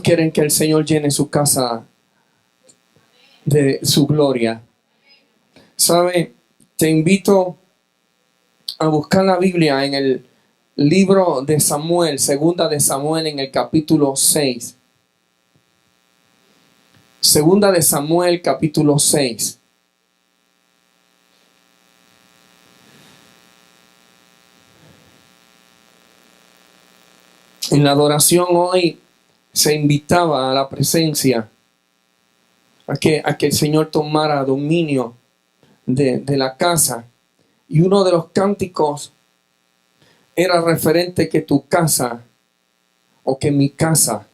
¿Cuántos quieren que el Señor llene su casa de su gloria? ¿Sabe? Te invito a buscar la Biblia en el libro de Samuel, segunda de Samuel, en el capítulo 6. Segunda de Samuel, capítulo 6. En la adoración hoy se invitaba a la presencia, a que el Señor tomara dominio de la casa. Y uno de los cánticos era referente que tu casa, o que mi casa,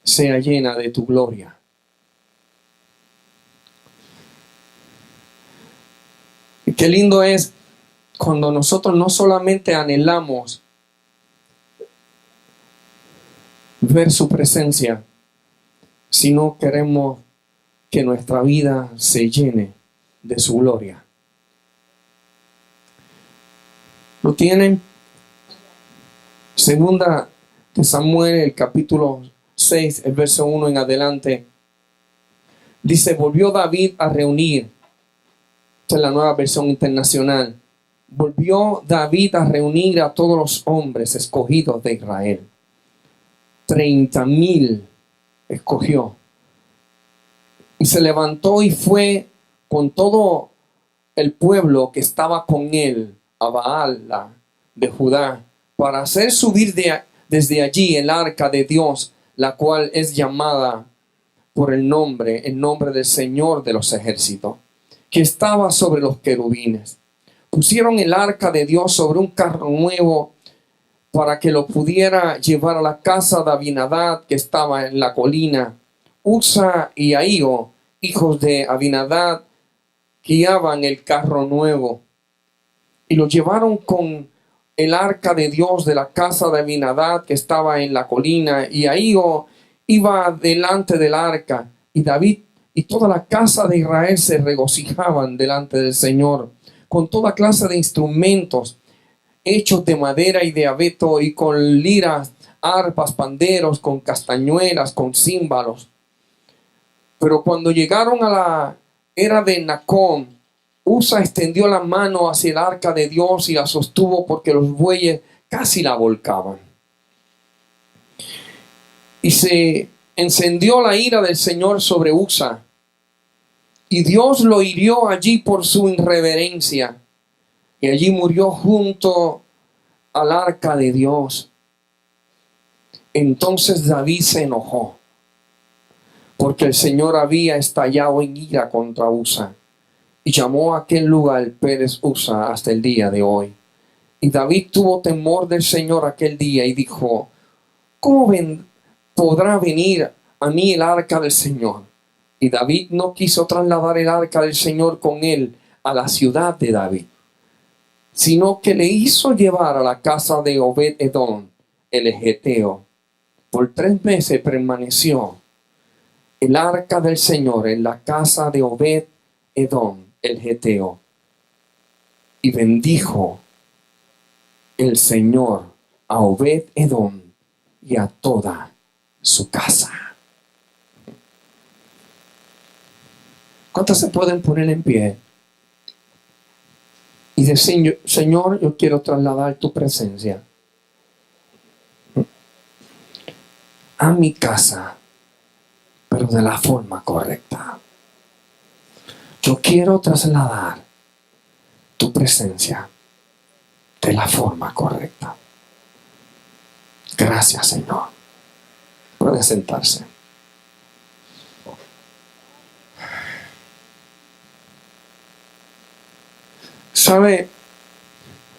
sea llena de tu gloria. Y qué lindo es cuando nosotros no solamente anhelamos ver su presencia, sino queremos que nuestra vida se llene de su gloria. ¿Lo tienen? Segunda de Samuel, el capítulo 6, el verso 1 en adelante. Dice: volvió David a reunir. Esta es la Nueva Versión Internacional. Volvió David a reunir a todos los hombres escogidos de Israel. 30,000 escogió. Y se levantó y fue con todo el pueblo que estaba con él a Baal de Judá, para hacer subir desde allí el arca de Dios, la cual es llamada por el nombre del Señor de los ejércitos, que estaba sobre los querubines. Pusieron el arca de Dios sobre un carro nuevo para que lo pudiera llevar a la casa de Abinadab, que estaba en la colina. Usa y Ahío, hijos de Abinadab, guiaban el carro nuevo, y lo llevaron con el arca de Dios de la casa de Abinadab, que estaba en la colina. Y Ahío iba delante del arca, y David y toda la casa de Israel se regocijaban delante del Señor con toda clase de instrumentos hechos de madera y de abeto, y con liras, arpas, panderos, con castañuelas, con címbalos. Pero cuando llegaron a la era de Nacón, Usa extendió la mano hacia el arca de Dios y la sostuvo, porque los bueyes casi la volcaban. Y se encendió la ira del Señor sobre Usa, y Dios lo hirió allí por su irreverencia, y allí murió junto al arca de Dios. Entonces David se enojó, porque el Señor había estallado en ira contra Usa, y llamó a aquel lugar Pérez Usa hasta el día de hoy. Y David tuvo temor del Señor aquel día y dijo: ¿cómo podrá venir a mí el arca del Señor? Y David no quiso trasladar el arca del Señor con él a la ciudad de David, sino que le hizo llevar a la casa de Obed-edom, el Geteo. Por 3 meses permaneció el arca del Señor en la casa de Obed-edom, el Geteo. Y bendijo el Señor a Obed-edom y a toda su casa. ¿Cuántos se pueden poner en pie y decir: Señor, yo quiero trasladar tu presencia a mi casa, pero de la forma correcta? Yo quiero trasladar tu presencia de la forma correcta. Gracias, Señor. Puede sentarse. ¿Sabe?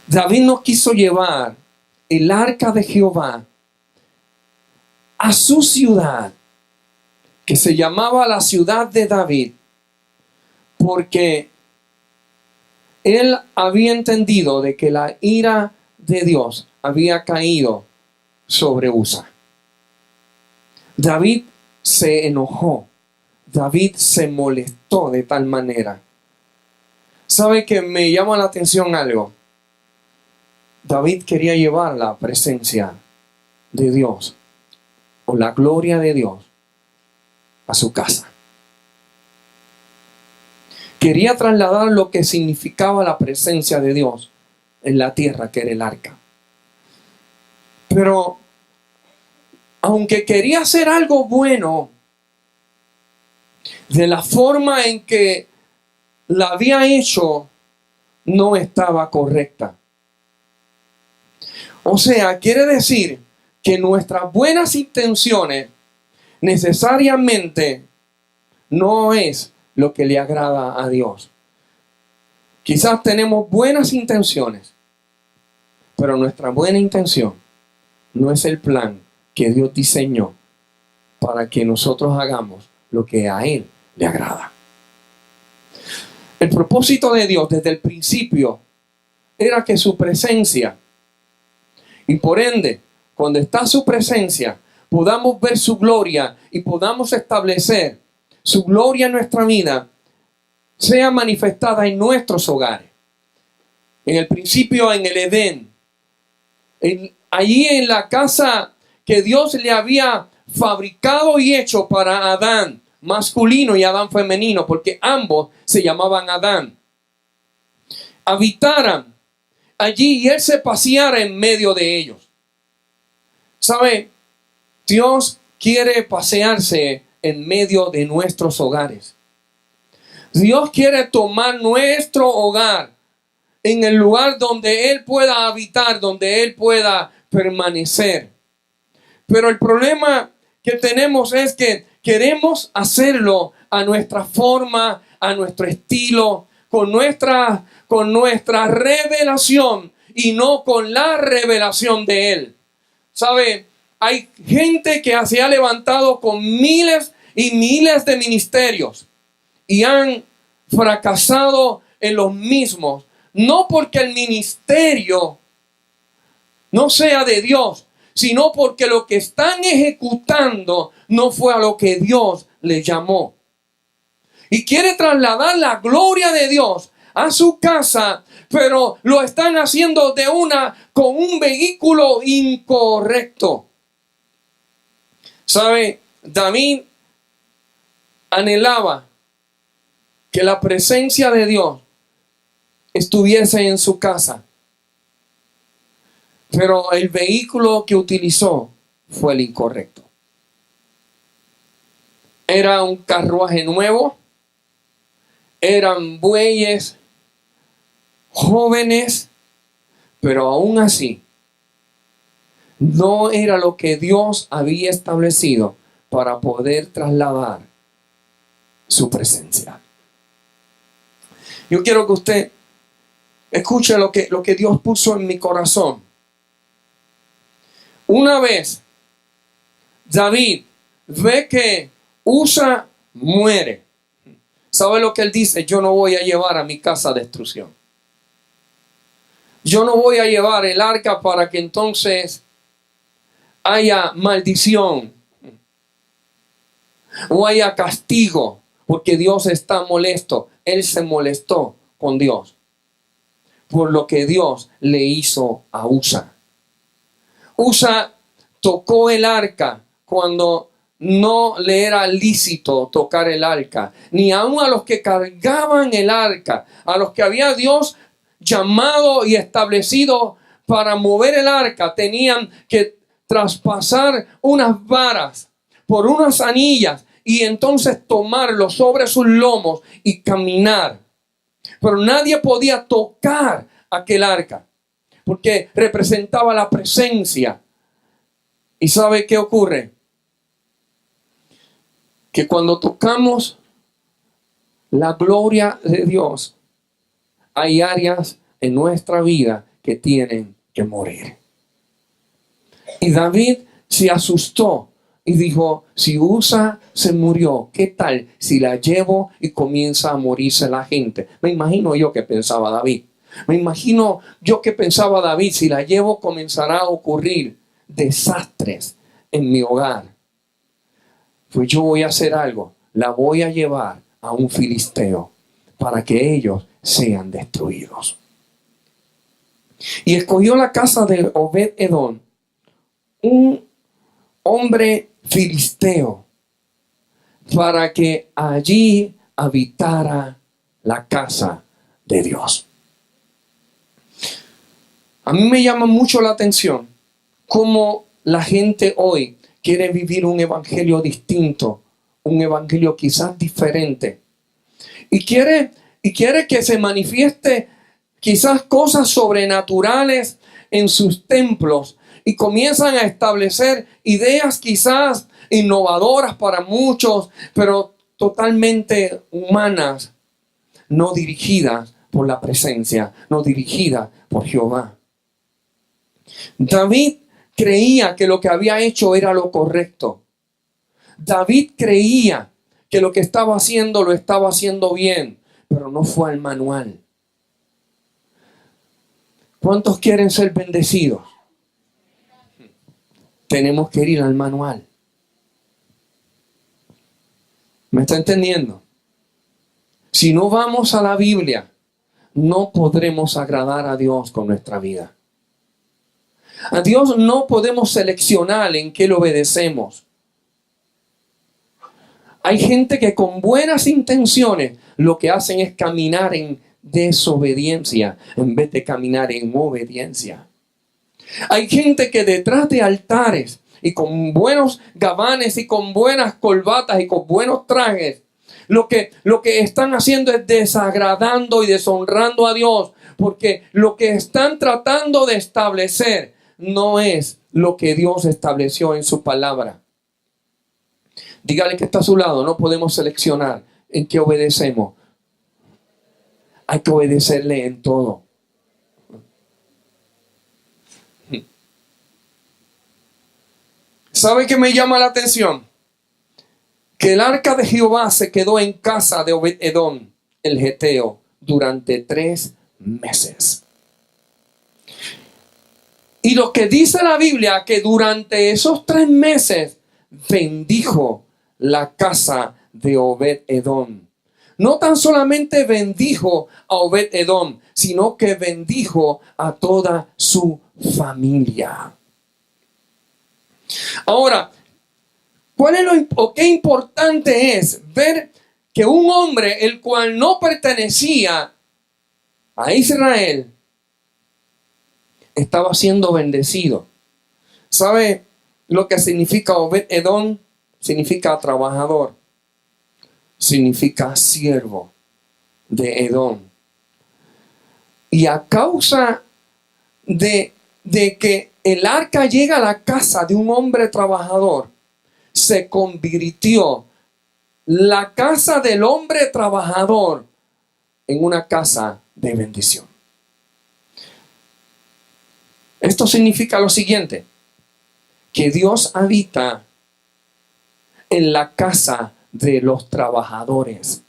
David no quiso llevar el arca de Jehová a su ciudad, que se llamaba la ciudad de David, porque él había entendido de que la ira de Dios había caído sobre Usa. David se enojó, David se molestó de tal manera. ¿Sabe que me llama la atención algo? David quería llevar la presencia de Dios, o la gloria de Dios, a su casa. Quería trasladar lo que significaba la presencia de Dios en la tierra, que era el arca. Pero aunque quería hacer algo bueno, de la forma en que la había hecho, no estaba correcta. O sea, quiere decir que nuestras buenas intenciones necesariamente no es lo que le agrada a Dios. Quizás tenemos buenas intenciones, pero nuestra buena intención no es el plan que Dios diseñó para que nosotros hagamos lo que a Él le agrada. El propósito de Dios desde el principio era que su presencia, y por ende, cuando está su presencia, podamos ver su gloria y podamos establecer su gloria en nuestra vida, sea manifestada en nuestros hogares. En el principio, en el Edén, allí en la casa que Dios le había fabricado y hecho para Adán masculino y Adán femenino, porque ambos se llamaban Adán, habitaran allí y él se paseara en medio de ellos. ¿Sabe? Dios quiere pasearse en medio de nuestros hogares. Dios quiere tomar nuestro hogar en el lugar donde Él pueda habitar, donde Él pueda permanecer. Pero el problema que tenemos es que queremos hacerlo a nuestra forma, a nuestro estilo, con nuestra revelación y no con la revelación de Él. ¿Sabe? Hay gente que se ha levantado con miles y miles de ministerios y han fracasado en los mismos. No porque el ministerio no sea de Dios, sino porque lo que están ejecutando no fue a lo que Dios les llamó. Y quiere trasladar la gloria de Dios a su casa, pero lo están haciendo con un vehículo incorrecto. ¿Sabe? David anhelaba que la presencia de Dios estuviese en su casa, pero el vehículo que utilizó fue el incorrecto. Era un carruaje nuevo, eran bueyes jóvenes, pero aún así no era lo que Dios había establecido para poder trasladar su presencia. Yo quiero que usted escuche lo que Dios puso en mi corazón. Una vez David ve que Usa muere, ¿sabe lo que él dice? Yo no voy a llevar a mi casa destrucción. Yo no voy a llevar el arca para que entonces haya maldición o haya castigo, porque Dios está molesto. Él se molestó con Dios por lo que Dios le hizo a Usa. Usa tocó el arca cuando no le era lícito tocar el arca, ni aun a los que cargaban el arca, a los que había Dios llamado y establecido para mover el arca, tenían que traspasar unas varas por unas anillas y entonces tomarlo sobre sus lomos y caminar. Pero nadie podía tocar aquel arca porque representaba la presencia. ¿Y sabe qué ocurre? Que cuando tocamos la gloria de Dios, hay áreas en nuestra vida que tienen que morir. Y David se asustó y dijo, si Usa se murió, ¿qué tal si la llevo y comienza a morirse la gente? Me imagino yo que pensaba David. Me imagino yo que pensaba David, si la llevo comenzará a ocurrir desastres en mi hogar. Pues yo voy a hacer algo, la voy a llevar a un filisteo para que ellos sean destruidos. Y escogió la casa de Obed-Edom, un hombre filisteo, para que allí habitara la casa de Dios. A mí me llama mucho la atención cómo la gente hoy quiere vivir un evangelio distinto, un evangelio quizás diferente. Y quiere que se manifieste quizás cosas sobrenaturales en sus templos y comienzan a establecer ideas quizás innovadoras para muchos, pero totalmente humanas, no dirigidas por la presencia, no dirigidas por Jehová. David creía que lo que había hecho era lo correcto. David creía que lo que estaba haciendo lo estaba haciendo bien, pero no fue al manual. ¿Cuántos quieren ser bendecidos? Tenemos que ir al manual. ¿Me está entendiendo? Si no vamos a la Biblia, no podremos agradar a Dios con nuestra vida. A Dios no podemos seleccionar en qué le obedecemos. Hay gente que con buenas intenciones lo que hacen es caminar en desobediencia en vez de caminar en obediencia. Hay gente que detrás de altares y con buenos gabanes y con buenas corbatas y con buenos trajes, lo que están haciendo es desagradando y deshonrando a Dios, porque lo que están tratando de establecer no es lo que Dios estableció en su palabra. Dígale que está a su lado, no podemos seleccionar en qué obedecemos. Hay que obedecerle en todo. ¿Sabe qué me llama la atención? Que el arca de Jehová se quedó en casa de Obed-Edom, el geteo, durante 3 meses. Y lo que dice la Biblia, que durante esos 3 meses bendijo la casa de Obed-Edom. No tan solamente bendijo a Obed-Edom, sino que bendijo a toda su familia. Ahora, qué importante es ver que un hombre el cual no pertenecía a Israel estaba siendo bendecido? ¿Sabe lo que significa Obed-Edom? Significa trabajador. Significa siervo de Edom. Y a causa de que el arca llega a la casa de un hombre trabajador, se convirtió la casa del hombre trabajador en una casa de bendición. Esto significa lo siguiente: que Dios habita en la casa de los trabajadores.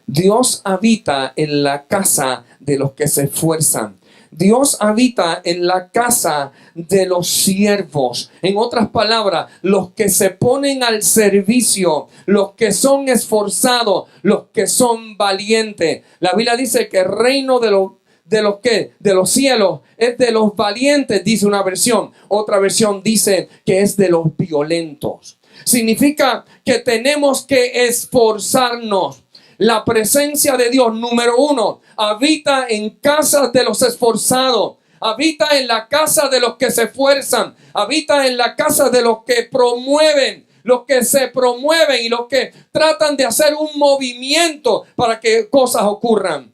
Dios habita en la casa de los que se esfuerzan. Dios habita en la casa de los siervos. En otras palabras, los que se ponen al servicio, los que son esforzados, los que son valientes. La Biblia dice que el reino de los cielos es de los valientes, dice una versión. Otra versión dice que es de los violentos. Significa que tenemos que esforzarnos. La presencia de Dios, número 1, habita en casas de los esforzados. Habita en la casa de los que se esfuerzan. Habita en la casa de los que promueven, los que se promueven y los que tratan de hacer un movimiento para que cosas ocurran.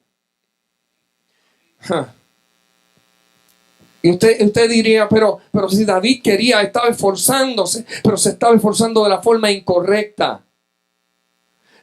Y usted diría, pero si David estaba esforzándose, pero se estaba esforzando de la forma incorrecta.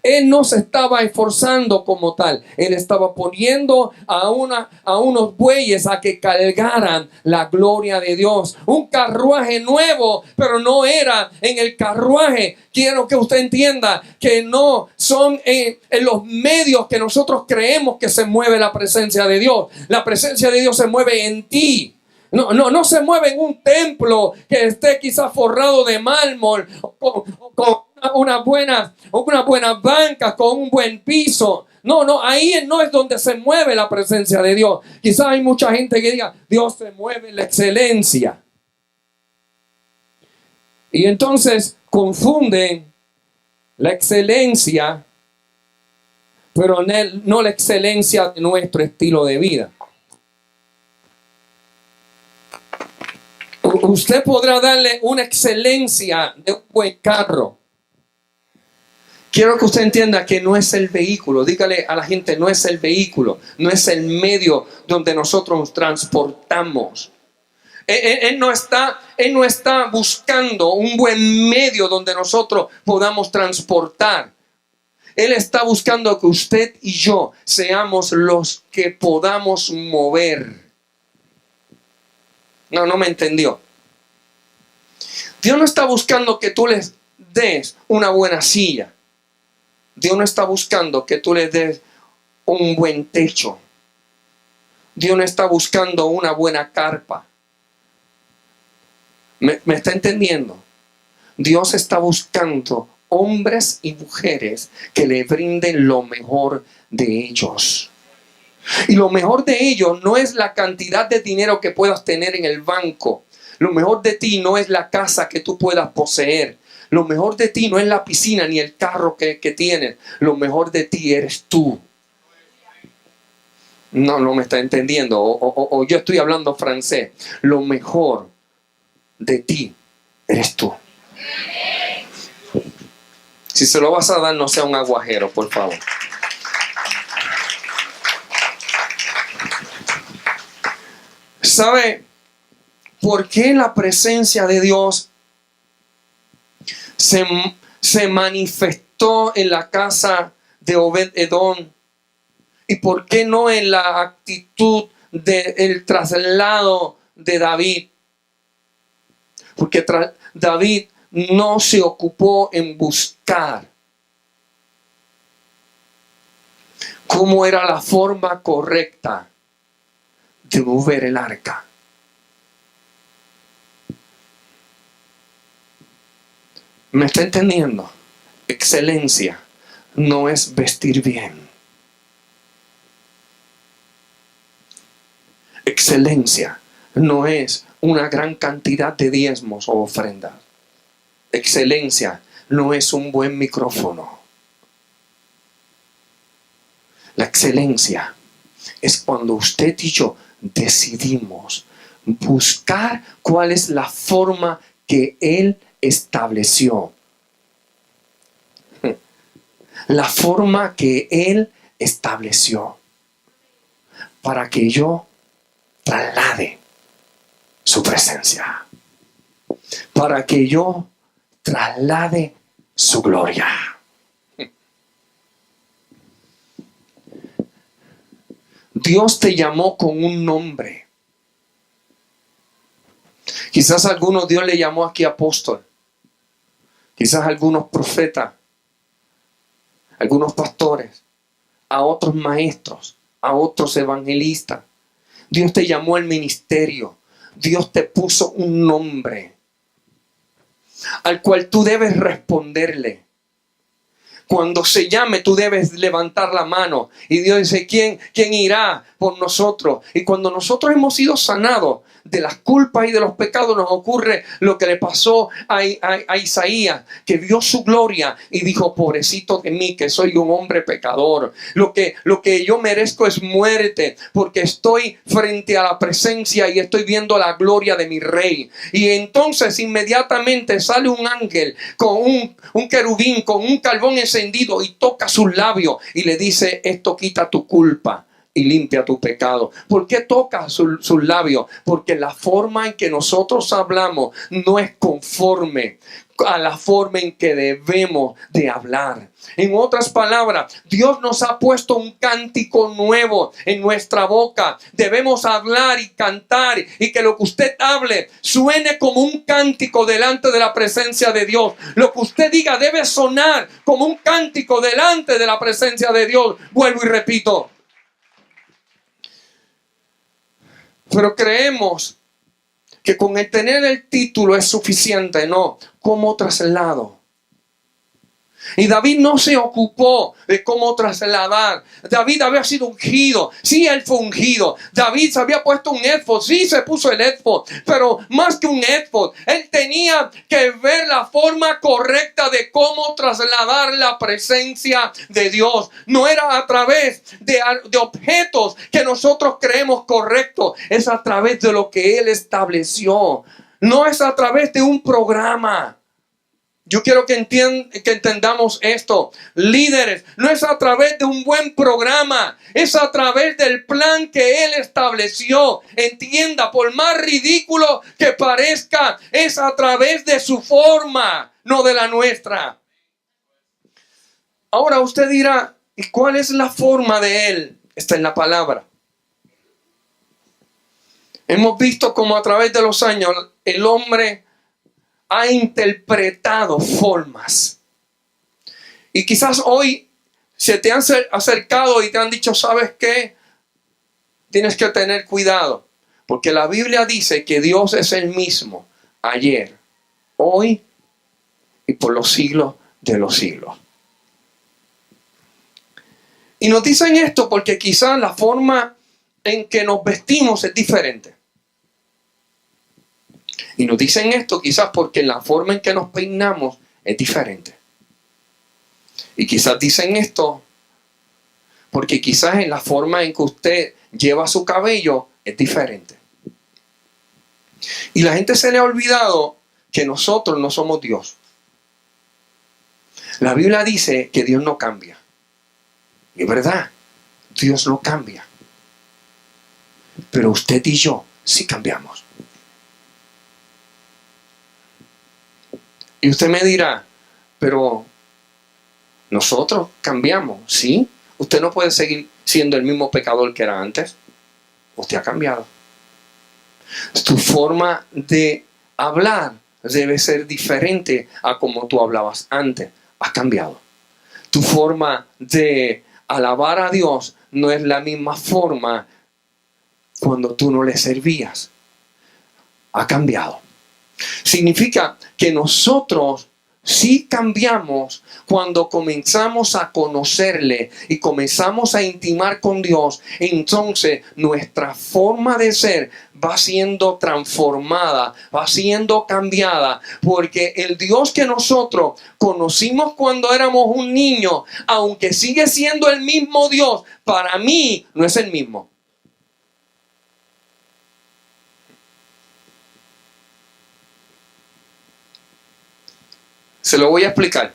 Él no se estaba esforzando como tal. Él estaba poniendo a unos bueyes a que cargaran la gloria de Dios. Un carruaje nuevo, pero no era en el carruaje. Quiero que usted entienda que no son en los medios que nosotros creemos que se mueve la presencia de Dios. La presencia de Dios se mueve en ti. No se mueve en un templo que esté quizás forrado de mármol, con unas buenas bancas, con un buen piso. Ahí no es donde se mueve la presencia de Dios. Quizás hay mucha gente que diga, Dios se mueve en la excelencia. Y entonces confunden La excelencia, pero no la excelencia de nuestro estilo de vida. Usted podrá darle una excelencia de un buen carro. Quiero que usted entienda que no es el vehículo. Dígale a la gente, no es el vehículo, no es el medio donde nosotros nos transportamos. Él no está buscando un buen medio donde nosotros podamos transportar. Él está buscando que usted y yo seamos los que podamos mover. No me entendió. Dios no está buscando que tú les des una buena silla. Dios no está buscando que tú les des un buen techo. Dios no está buscando una buena carpa. ¿Me está entendiendo? Dios está buscando hombres y mujeres que le brinden lo mejor de ellos. Y lo mejor de ellos no es la cantidad de dinero que puedas tener en el banco. Lo mejor de ti no es la casa que tú puedas poseer. Lo mejor de ti no es la piscina ni el carro que tienes. Lo mejor de ti eres tú. No me está entendiendo. O yo estoy hablando francés. Lo mejor de ti eres tú. Si se lo vas a dar, no sea un aguajero, por favor. ¿Sabe por qué la presencia de Dios se manifestó en la casa de Obed-Edom? ¿Y por qué no en la actitud del traslado de David? Porque David no se ocupó en buscar cómo era la forma correcta de mover el arca. ¿Me está entendiendo? Excelencia no es vestir bien. Excelencia no es una gran cantidad de diezmos o ofrendas. Excelencia no es un buen micrófono. La excelencia es cuando usted y yo decidimos buscar cuál es la forma que Él estableció. La forma que Él estableció para que yo traslade su presencia, para que yo traslade su gloria. Dios te llamó con un nombre. Quizás a algunos Dios le llamó aquí apóstol. Quizás a algunos profetas, algunos pastores, a otros maestros, a otros evangelistas. Dios te llamó al ministerio. Dios te puso un nombre al cual tú debes responderle. Cuando se llame, tú debes levantar la mano. Y Dios dice, ¿quién irá por nosotros? Y cuando nosotros hemos sido sanados de las culpas y de los pecados, nos ocurre lo que le pasó a Isaías, que vio su gloria y dijo, pobrecito de mí, que soy un hombre pecador. Lo que yo merezco es muerte, porque estoy frente a la presencia y estoy viendo la gloria de mi rey. Y entonces inmediatamente sale un ángel con un querubín, con un carbón encendido, y toca sus labios y le dice, esto quita tu culpa y limpia tu pecado. ¿Por qué toca sus labios? Porque la forma en que nosotros hablamos no es conforme a la forma en que debemos de hablar. En otras palabras, Dios nos ha puesto un cántico nuevo en nuestra boca. Debemos hablar y cantar, y que lo que usted hable suene como un cántico delante de la presencia de Dios. Lo que usted diga debe sonar como un cántico delante de la presencia de Dios. Vuelvo y repito. Pero creemos que con el tener el título es suficiente. No, ¿cómo traslado? Y David no se ocupó de cómo trasladar. David había sido ungido. Sí, él fue ungido. David se había puesto un éfod. Sí, se puso el éfod. Pero más que un éfod, él tenía que ver la forma correcta de cómo trasladar la presencia de Dios. No era a través de objetos que nosotros creemos correctos. Es a través de lo que él estableció. No es a través de un programa. Yo quiero que entendamos esto. Líderes, no es a través de un buen programa, es a través del plan que Él estableció. Entienda, por más ridículo que parezca, es a través de su forma, no de la nuestra. Ahora usted dirá, ¿y cuál es la forma de Él? Está en la palabra. Hemos visto cómo a través de los años el hombre ha interpretado formas. Y quizás hoy se te han acercado y te han dicho, ¿sabes qué? Tienes que tener cuidado. Porque la Biblia dice que Dios es el mismo ayer, hoy y por los siglos de los siglos. Y nos dicen esto porque quizás la forma en que nos vestimos es diferente. Y nos dicen esto quizás porque la forma en que nos peinamos es diferente. Y quizás dicen esto porque quizás en la forma en que usted lleva su cabello es diferente. Y la gente se le ha olvidado que nosotros no somos Dios. La Biblia dice que Dios no cambia. Y es verdad, Dios no cambia. Pero usted y yo sí cambiamos. Y usted me dirá, pero nosotros cambiamos, ¿sí? Usted no puede seguir siendo el mismo pecador que era antes. Usted ha cambiado. Tu forma de hablar debe ser diferente a como tú hablabas antes. Has cambiado. Tu forma de alabar a Dios no es la misma forma cuando tú no le servías. Ha cambiado. Significa que nosotros sí cambiamos cuando comenzamos a conocerle y comenzamos a intimar con Dios. Entonces nuestra forma de ser va siendo transformada, va siendo cambiada, porque el Dios que nosotros conocimos cuando éramos un niño, aunque sigue siendo el mismo Dios, para mí no es el mismo. Se lo voy a explicar.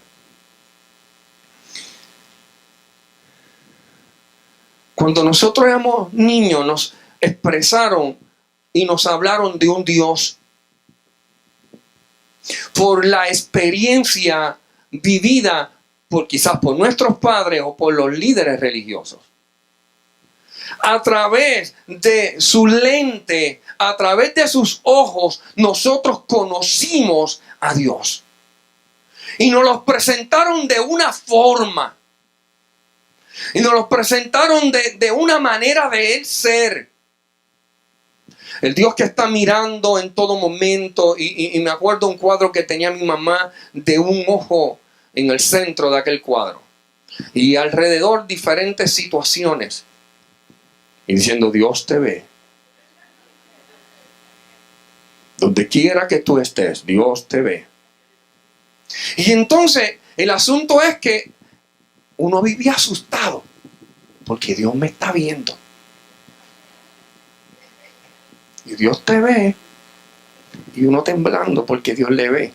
Cuando nosotros éramos niños, nos expresaron y nos hablaron de un Dios por la experiencia vivida quizás por nuestros padres o por los líderes religiosos. A través de su lente, a través de sus ojos, nosotros conocimos a Dios. Y nos los presentaron de una forma. Y nos los presentaron de una manera de Él ser. El Dios que está mirando en todo momento. Y me acuerdo un cuadro que tenía mi mamá de un ojo en el centro de aquel cuadro. Y alrededor diferentes situaciones. Y diciendo, Dios te ve. Donde quiera que tú estés, Dios te ve. Y entonces el asunto es que uno vivía asustado porque Dios me está viendo. Y Dios te ve. Y uno temblando porque Dios le ve.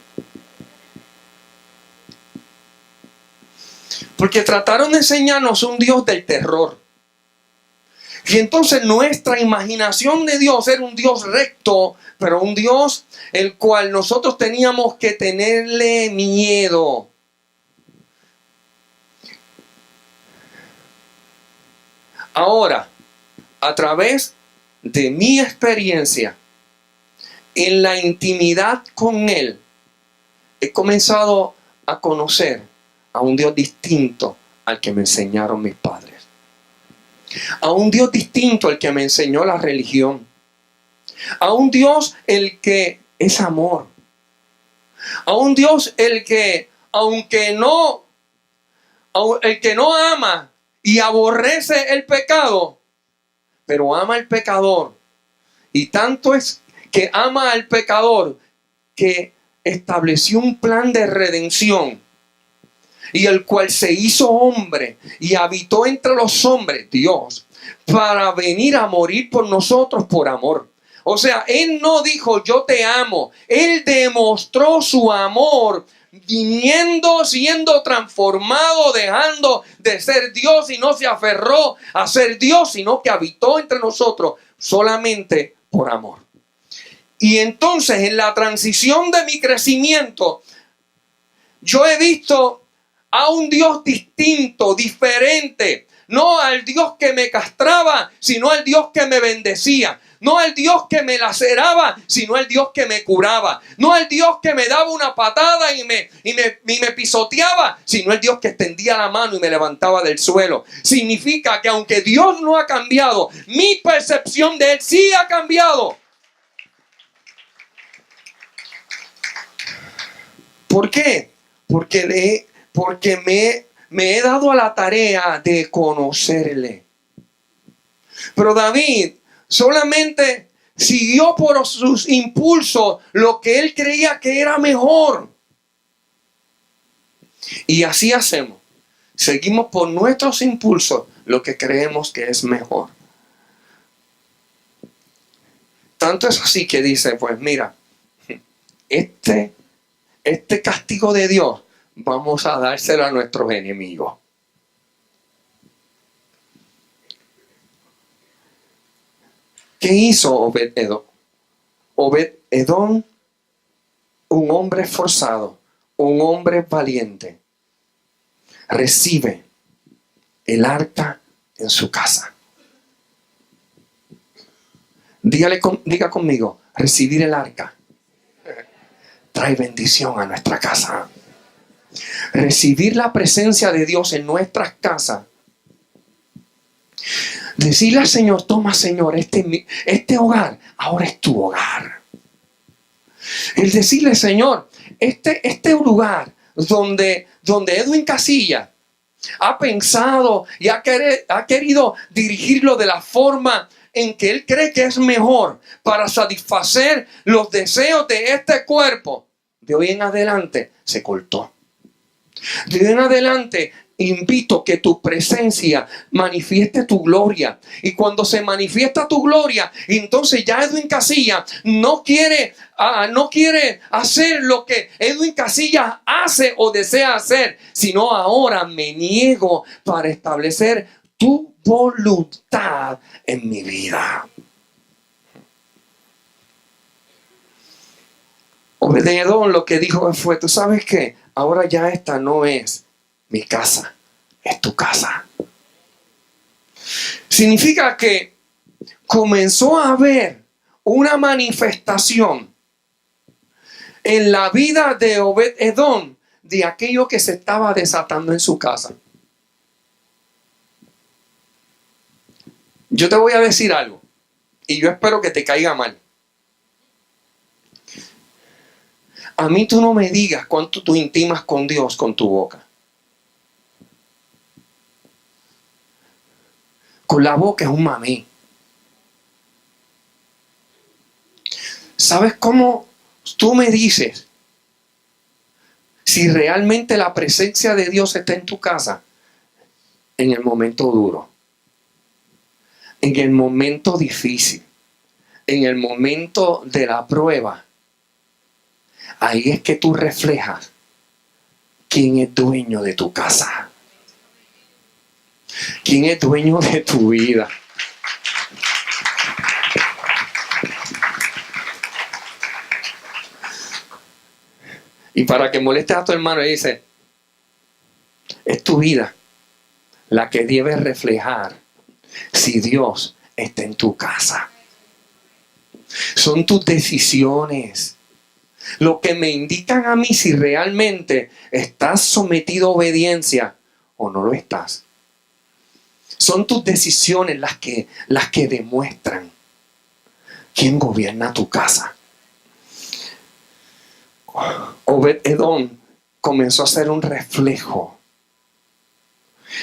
Porque trataron de enseñarnos un Dios del terror. Y entonces nuestra imaginación de Dios era un Dios recto, pero un Dios el cual nosotros teníamos que tenerle miedo. Ahora, a través de mi experiencia en la intimidad con Él, he comenzado a conocer a un Dios distinto al que me enseñaron mis padres. A un Dios distinto al que me enseñó la religión. A un Dios el que es amor. A un Dios el que, aunque no El que no ama y aborrece el pecado, pero ama al pecador. Y tanto es que ama al pecador que estableció un plan de redención, y el cual se hizo hombre y habitó entre los hombres, Dios, para venir a morir por nosotros por amor. O sea, Él no dijo yo te amo. Él demostró su amor viniendo, siendo transformado, dejando de ser Dios, y no se aferró a ser Dios, sino que habitó entre nosotros solamente por amor. Y entonces en la transición de mi crecimiento, yo he visto a un Dios distinto, diferente. No al Dios que me castraba, sino al Dios que me bendecía. No al Dios que me laceraba, sino al Dios que me curaba. No al Dios que me daba una patada y me pisoteaba, sino al Dios que extendía la mano y me levantaba del suelo. Significa que aunque Dios no ha cambiado, mi percepción de Él sí ha cambiado. ¿Por qué? Porque me he dado a la tarea de conocerle. Pero David solamente siguió por sus impulsos lo que él creía que era mejor. Y así hacemos. Seguimos por nuestros impulsos lo que creemos que es mejor. Tanto es así que dice, pues mira, este castigo de Dios vamos a dárselo a nuestros enemigos. ¿Qué hizo Obed-Edom? Obed-Edom, un hombre esforzado, un hombre valiente, recibe el arca en su casa. Diga conmigo, recibir el arca trae bendición a nuestra casa. Recibir la presencia de Dios en nuestras casas. Decirle al Señor, toma Señor, este hogar ahora es tu hogar. El decirle, Señor, este lugar donde Edwin Casilla ha pensado y ha querido dirigirlo de la forma en que él cree que es mejor para satisfacer los deseos de este cuerpo, de hoy en adelante se cortó. De hoy en adelante invito que tu presencia manifieste tu gloria. Y cuando se manifiesta tu gloria, entonces ya Edwin Casilla no quiere hacer lo que Edwin Casilla hace o desea hacer, sino ahora me niego para establecer tu voluntad en mi vida. Obed-Edom lo que dijo fue, ¿tú sabes qué? Ahora ya esta no es mi casa, es tu casa. Significa que comenzó a haber una manifestación en la vida de Obed-Edom de aquello que se estaba desatando en su casa. Yo te voy a decir algo y yo espero que te caiga mal. A mí tú no me digas cuánto tú intimas con Dios con tu boca. Con la boca es un mamey. ¿Sabes cómo tú me dices si realmente la presencia de Dios está en tu casa? En el momento duro, en el momento difícil, en el momento de la prueba. Ahí es que tú reflejas quién es dueño de tu casa, quién es dueño de tu vida. Y para que molestes a tu hermano, le dice, es tu vida la que debe reflejar si Dios está en tu casa. Son tus decisiones lo que me indican a mí si realmente estás sometido a obediencia o no lo estás. Son tus decisiones las que demuestran quién gobierna tu casa. Obed-Edom comenzó a ser un reflejo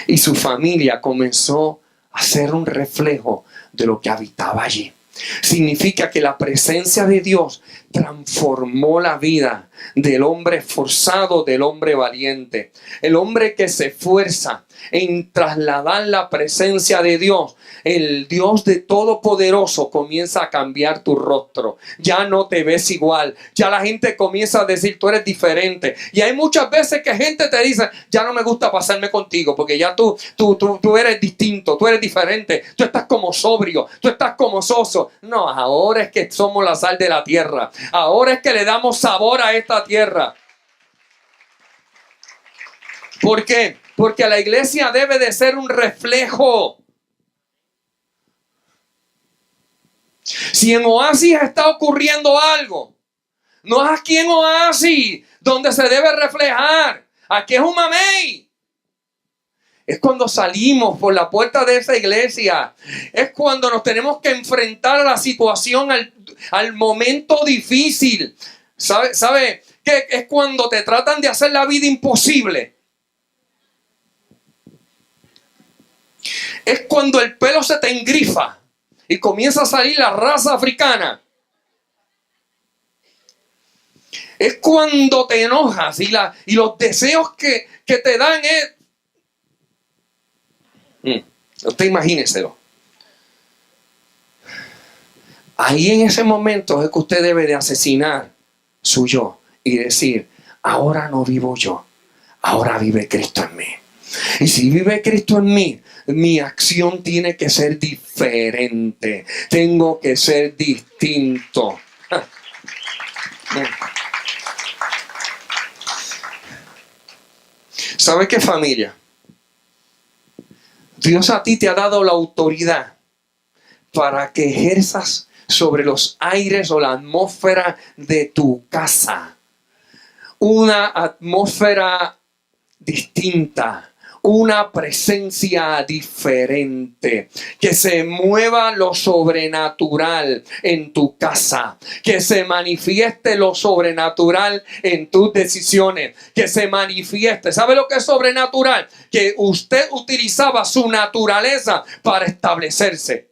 Y su familia comenzó a ser un reflejo de lo que habitaba allí. Significa que la presencia de Dios transformó la vida del hombre esforzado, del hombre valiente. El hombre que se esfuerza en trasladar la presencia de Dios, el Dios de Todopoderoso, comienza a cambiar tu rostro. Ya no te ves igual. Ya la gente comienza a decir, tú eres diferente. Y hay muchas veces que gente te dice, ya no me gusta pasarme contigo, porque ya tú eres distinto, tú eres diferente, tú estás como sobrio, tú estás como soso. No, ahora es que somos la sal de la tierra. Ahora es que le damos sabor a esta tierra. ¿Por qué? Porque la iglesia debe de ser un reflejo. Si en Oasis está ocurriendo algo, no es aquí en Oasis donde se debe reflejar. Aquí es un mamey. Es cuando salimos por la puerta de esa iglesia. Es cuando nos tenemos que enfrentar a la situación, al momento difícil. ¿Sabe? Que es cuando te tratan de hacer la vida imposible. Es cuando el pelo se te engrifa y comienza a salir la raza africana. Es cuando te enojas y los deseos que te dan es... Usted imagíneselo. Ahí en ese momento es que usted debe de asesinar su yo y decir, ahora no vivo yo, ahora vive Cristo en mí. Y si vive Cristo en mí, mi acción tiene que ser diferente. Tengo que ser distinto. ¿Sabe qué, familia? Dios a ti te ha dado la autoridad para que ejerzas sobre los aires o la atmósfera de tu casa una atmósfera distinta, una presencia diferente, que se mueva lo sobrenatural en tu casa, que se manifieste lo sobrenatural en tus decisiones, que se manifieste. ¿Sabe lo que es sobrenatural? Que usted utilizaba su naturaleza para establecerse.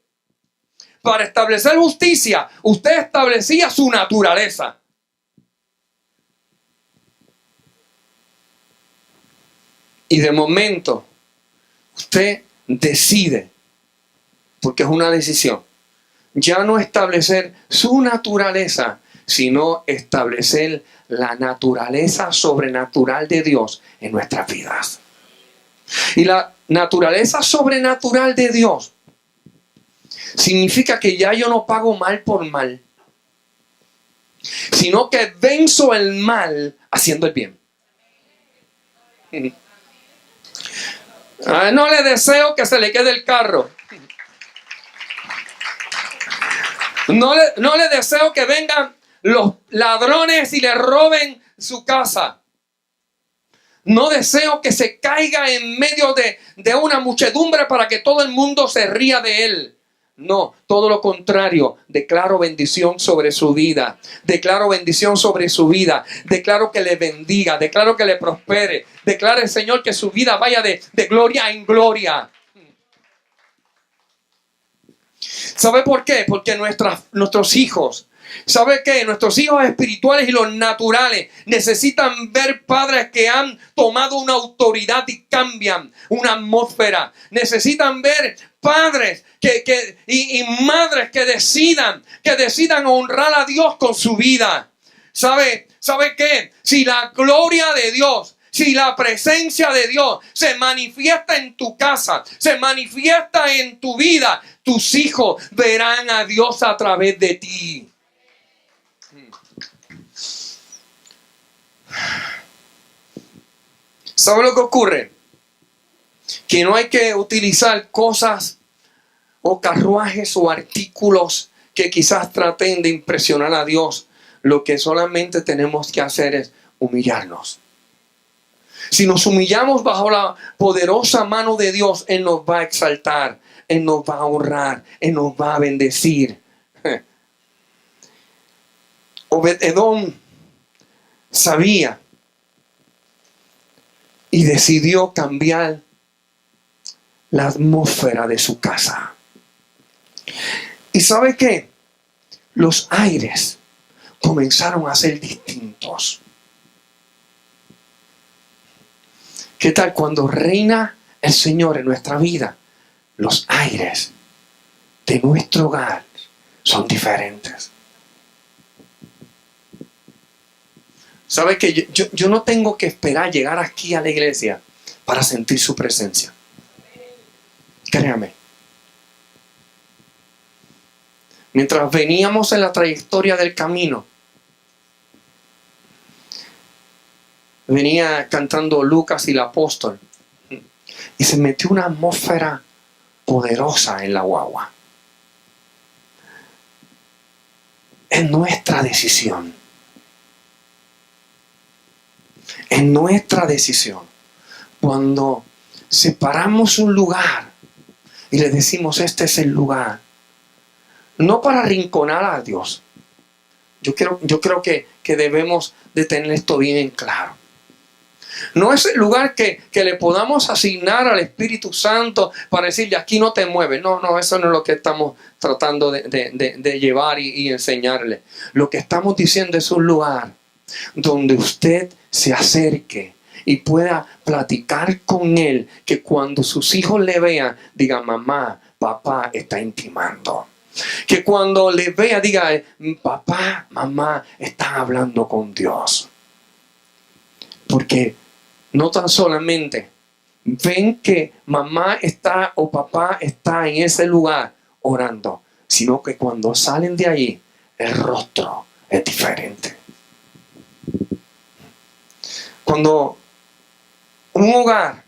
Para establecer justicia, usted establecía su naturaleza. Y de momento, usted decide, porque es una decisión, ya no establecer su naturaleza, sino establecer la naturaleza sobrenatural de Dios en nuestras vidas. Y la naturaleza sobrenatural de Dios significa que ya yo no pago mal por mal, sino que venzo el mal haciendo el bien. No le deseo que se le quede el carro. No le deseo que vengan los ladrones y le roben su casa. No deseo que se caiga en medio de una muchedumbre para que todo el mundo se ría de él. No, todo lo contrario. Declaro bendición sobre su vida. Declaro bendición sobre su vida. Declaro que le bendiga. Declaro que le prospere. Declaro, Señor, que su vida vaya de gloria en gloria. ¿Sabe por qué? Porque nuestros hijos, ¿sabe qué? Nuestros hijos espirituales y los naturales necesitan ver padres que han tomado una autoridad y cambian una atmósfera. Necesitan ver padres y madres que decidan honrar a Dios con su vida. ¿Sabe qué? Si la gloria de Dios, si la presencia de Dios se manifiesta en tu casa, se manifiesta en tu vida, tus hijos verán a Dios a través de ti. ¿Sabe lo que ocurre? Que no hay que utilizar cosas o carruajes o artículos que quizás traten de impresionar a Dios. Lo que solamente tenemos que hacer es humillarnos. Si nos humillamos bajo la poderosa mano de Dios, Él nos va a exaltar, Él nos va a honrar, Él nos va a bendecir. Obed-Edom sabía y decidió cambiar la atmósfera de su casa. ¿Y sabe qué? Los aires comenzaron a ser distintos. ¿Qué tal cuando reina el Señor en nuestra vida? Los aires de nuestro hogar son diferentes. ¿Sabe que yo no tengo que esperar llegar aquí a la iglesia para sentir su presencia? Créame. Mientras veníamos en la trayectoria del camino, venía cantando Lucas y el apóstol, y se metió una atmósfera poderosa en la guagua. Es nuestra decisión. Es nuestra decisión. Cuando separamos un lugar y le decimos, este es el lugar, no para arrinconar a Dios. Yo creo que debemos de tener esto bien en claro. No es el lugar que le podamos asignar al Espíritu Santo para decirle, aquí no te mueves. No, eso no es lo que estamos tratando de llevar y enseñarle. Lo que estamos diciendo es un lugar donde usted se acerque y pueda platicar con Él, que cuando sus hijos le vean, digan, mamá, papá está intimando. Que cuando le vea, diga, papá, mamá están hablando con Dios. Porque no tan solamente ven que mamá está o papá está en ese lugar orando, sino que cuando salen de allí, el rostro es diferente. Cuando un hogar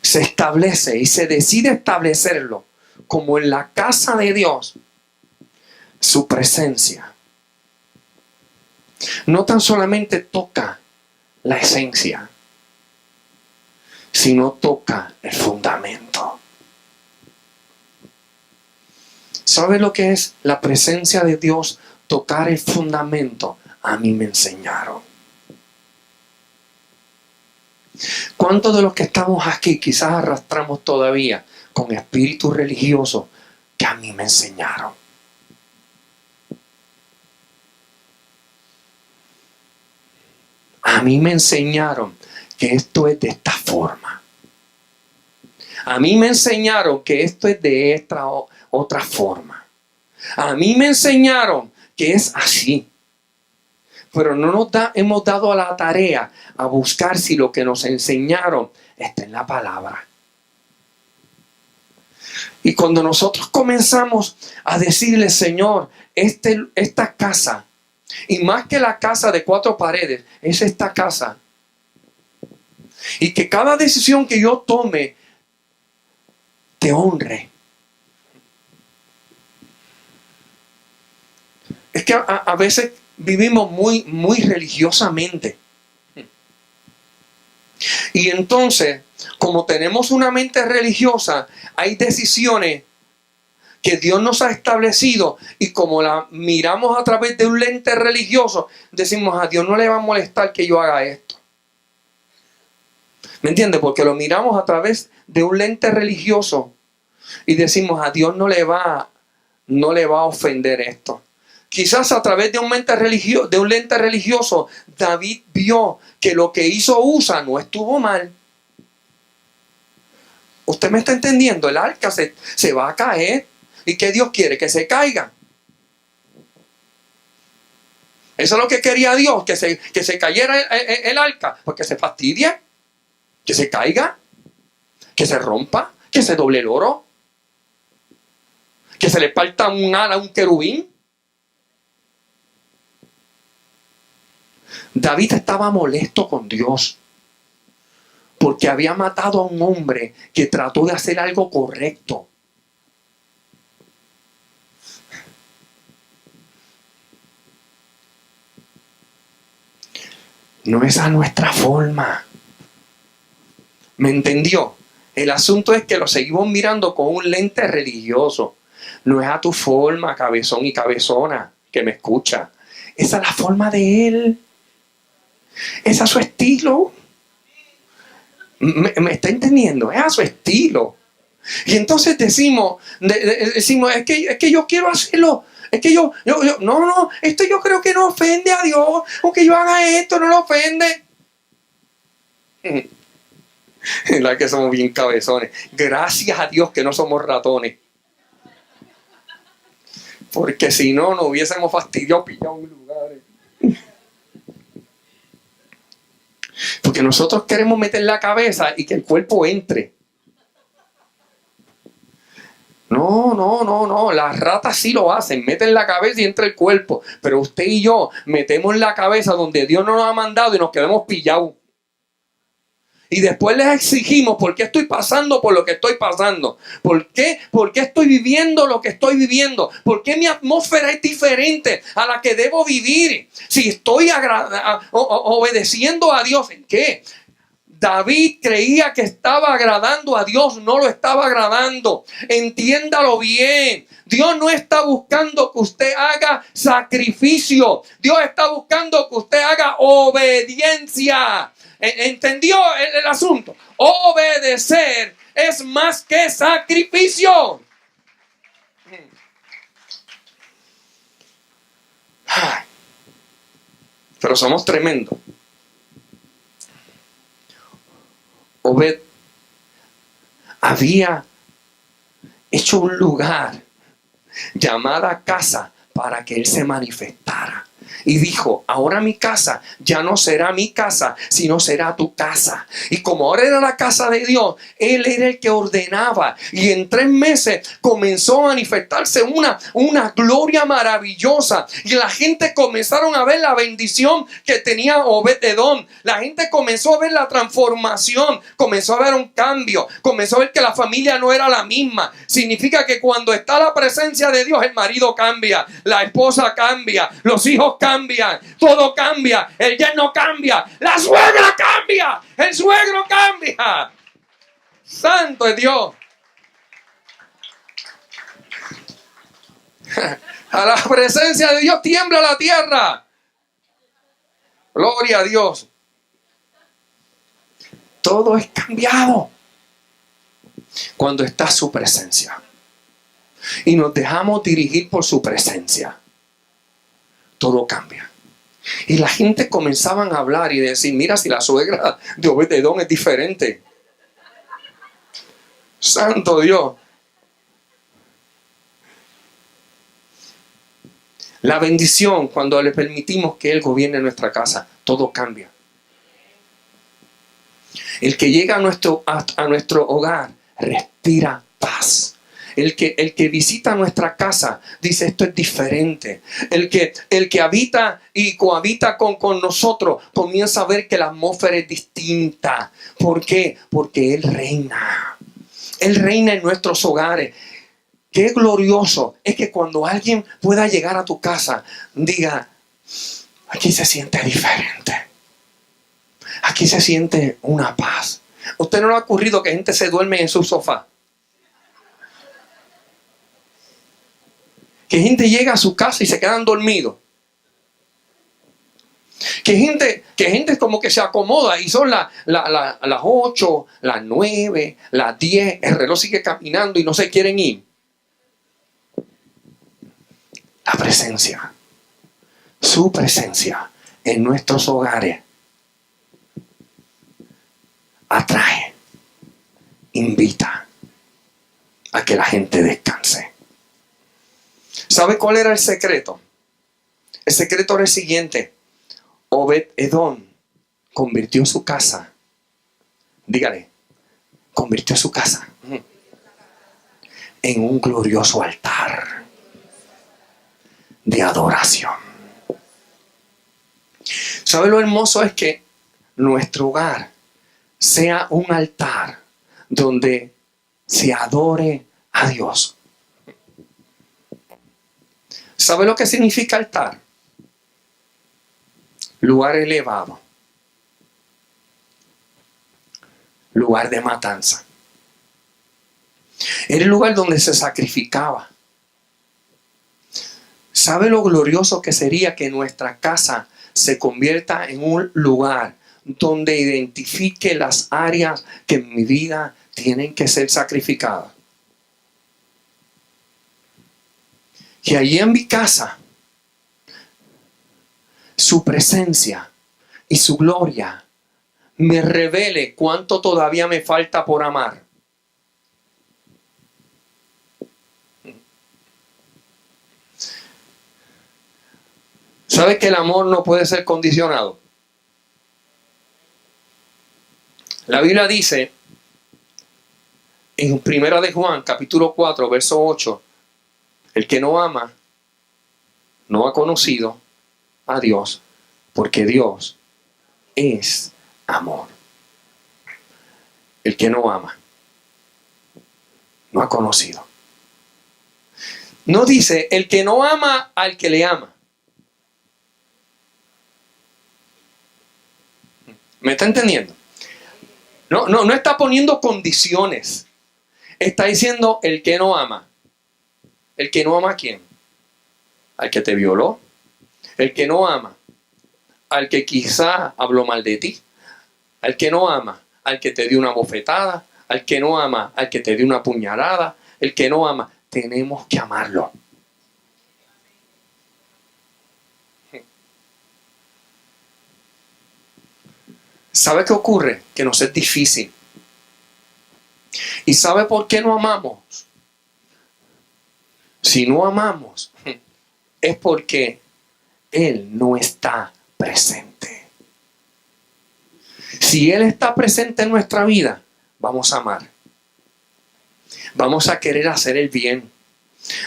se establece y se decide establecerlo como en la casa de Dios, su presencia no tan solamente toca la esencia, sino toca el fundamento. ¿Sabe lo que es la presencia de Dios? Tocar el fundamento. A mí me enseñaron. ¿Cuántos de los que estamos aquí quizás arrastramos todavía con espíritu religioso que a mí me enseñaron? A mí me enseñaron que esto es de esta forma. A mí me enseñaron que esto es de esta otra forma. A mí me enseñaron que es así. Pero no hemos dado a la tarea a buscar si lo que nos enseñaron está en la palabra. Y cuando nosotros comenzamos a decirle, Señor, esta casa, y más que la casa de 4 paredes, es esta casa. Y que cada decisión que yo tome te honre. Es que a veces vivimos muy religiosamente. Y entonces, como tenemos una mente religiosa, hay decisiones que Dios nos ha establecido y como la miramos a través de un lente religioso, decimos, a Dios no le va a molestar que yo haga esto. ¿Me entiende? Porque lo miramos a través de un lente religioso y decimos, a Dios no le va a ofender esto. Quizás a través de un lente religioso, David vio que lo que hizo Usa no estuvo mal. ¿Usted me está entendiendo? El arca se va a caer. ¿Y qué Dios quiere? Que se caiga. Eso es lo que quería Dios, que se cayera el arca. Porque se fastidie, que se caiga, que se rompa, que se doble el oro, que se le parta un ala a un querubín. David estaba molesto con Dios porque había matado a un hombre que trató de hacer algo correcto. No es a nuestra forma. ¿Me entendió? El asunto es que lo seguimos mirando con un lente religioso. No es a tu forma, cabezón y cabezona, que me escucha. Esa es la forma de Él. Ese es su estilo. ¿Me está entendiendo? Es a su estilo. Y entonces decimos, es que yo quiero hacerlo. Es que esto yo creo que no ofende a Dios. Aunque yo haga esto, no lo ofende. La que somos bien cabezones. Gracias a Dios que no somos ratones. Porque si no, nos hubiésemos fastidiado, pillado en lugares. Porque nosotros queremos meter la cabeza y que el cuerpo entre. No. Las ratas sí lo hacen. Meten la cabeza y entra el cuerpo. Pero usted y yo metemos la cabeza donde Dios no nos ha mandado y nos quedamos pillados. Y después les exigimos por qué estoy pasando por lo que estoy pasando. ¿Por qué estoy viviendo lo que estoy viviendo? ¿Por qué mi atmósfera es diferente a la que debo vivir? Si estoy obedeciendo a Dios, ¿en qué? David creía que estaba agradando a Dios, no lo estaba agradando. Entiéndalo bien. Dios no está buscando que usted haga sacrificio. Dios está buscando que usted haga obediencia. ¿Entendió el asunto? Obedecer es más que sacrificio. Pero somos tremendos. Obed había hecho un lugar llamada casa para que él se manifestara. Y dijo, ahora mi casa ya no será mi casa, sino será tu casa. Y como ahora era la casa de Dios, él era el que ordenaba. Y en 3 meses comenzó a manifestarse una gloria maravillosa. Y la gente comenzaron a ver la bendición que tenía Obed-Edom. La gente comenzó a ver la transformación. Comenzó a ver un cambio. Comenzó a ver que la familia no era la misma. Significa que cuando está la presencia de Dios, el marido cambia, la esposa cambia, los hijos cambian, todo cambia, el yerno cambia, la suegra cambia, el suegro cambia. Santo es Dios. A la presencia de Dios tiembla la tierra. Gloria a Dios. Todo es cambiado cuando está su presencia. Y nos dejamos dirigir por su presencia. Todo cambia. Y la gente comenzaban a hablar y decir, mira, si la suegra de Obed-Edom es diferente. Santo Dios. La bendición, cuando le permitimos que Él gobierne nuestra casa, todo cambia. El que llega a nuestro hogar respira paz. El que visita nuestra casa dice, esto es diferente. El que habita y cohabita con nosotros comienza a ver que la atmósfera es distinta. ¿Por qué? Porque Él reina. Él reina en nuestros hogares. Qué glorioso es que cuando alguien pueda llegar a tu casa, diga, aquí se siente diferente. Aquí se siente una paz. ¿A usted no le ha ocurrido que gente se duerme en su sofá? Que gente llega a su casa y se quedan dormidos. Que gente como que se acomoda y son las 8, las 9, las 10, el reloj sigue caminando y no se quieren ir. La presencia, su presencia en nuestros hogares atrae, invita a que la gente descanse. ¿Sabe cuál era el secreto? El secreto era el siguiente. Obed-Edom convirtió su casa. Dígale, convirtió su casa en un glorioso altar de adoración. ¿Sabe lo hermoso? Es que nuestro hogar sea un altar donde se adore a Dios. ¿Sabe lo que significa altar? Lugar elevado. Lugar de matanza. Era el lugar donde se sacrificaba. ¿Sabe lo glorioso que sería que nuestra casa se convierta en un lugar donde identifique las áreas que en mi vida tienen que ser sacrificadas. Que allí en mi casa, su presencia y su gloria me revele cuánto todavía me falta por amar. ¿Sabe que el amor no puede ser condicionado? La Biblia dice en 1 de Juan, capítulo 4, verso 8, el que no ama no ha conocido a Dios, porque Dios es amor. El que no ama no ha conocido. No dice el que no ama al que le ama. ¿Me está entendiendo? No está poniendo condiciones. Está diciendo el que no ama. ¿El que no ama a quién? Al que te violó. El que no ama al que quizá habló mal de ti. Al que no ama al que te dio una bofetada. Al que no ama al que te dio una puñalada. El que no ama. Tenemos que amarlo. ¿Sabe qué ocurre? Que nos es difícil. ¿Y sabe por qué no amamos? Si no amamos, es porque Él no está presente. Si Él está presente en nuestra vida, vamos a amar. Vamos a querer hacer el bien.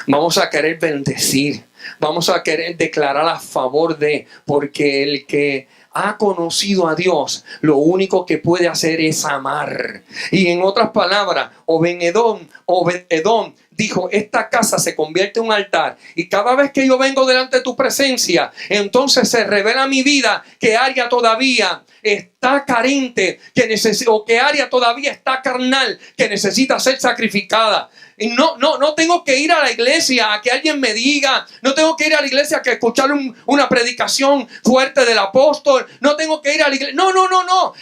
Vamos a querer bendecir. Vamos a querer declarar a favor de, porque el que ha conocido a Dios, lo único que puede hacer es amar. Y en otras palabras, Obed-Edom dijo, esta casa se convierte en un altar, y cada vez que yo vengo delante de tu presencia, entonces se revela mi vida, qué área todavía está carente, o qué área todavía está carnal, que necesita ser sacrificada. Y no tengo que ir a la iglesia a que alguien me diga. No tengo que ir a la iglesia a que escuchar una predicación fuerte del apóstol. No tengo que ir a la iglesia. No.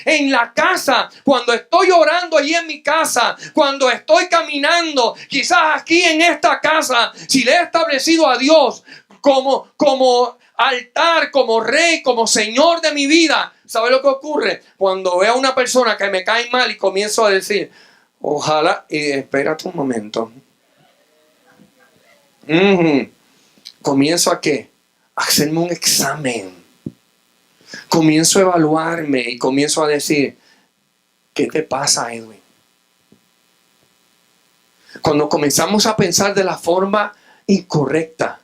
En la casa, cuando estoy orando allí en mi casa, cuando estoy caminando, quizás aquí en esta casa, si le he establecido a Dios como altar, como rey, como señor de mi vida, ¿sabe lo que ocurre? Cuando veo a una persona que me cae mal y comienzo a decir, ojalá, y espérate un momento. Comienzo a ¿qué? A hacerme un examen. Comienzo a evaluarme y comienzo a decir, ¿qué te pasa, Edwin? Cuando comenzamos a pensar de la forma incorrecta,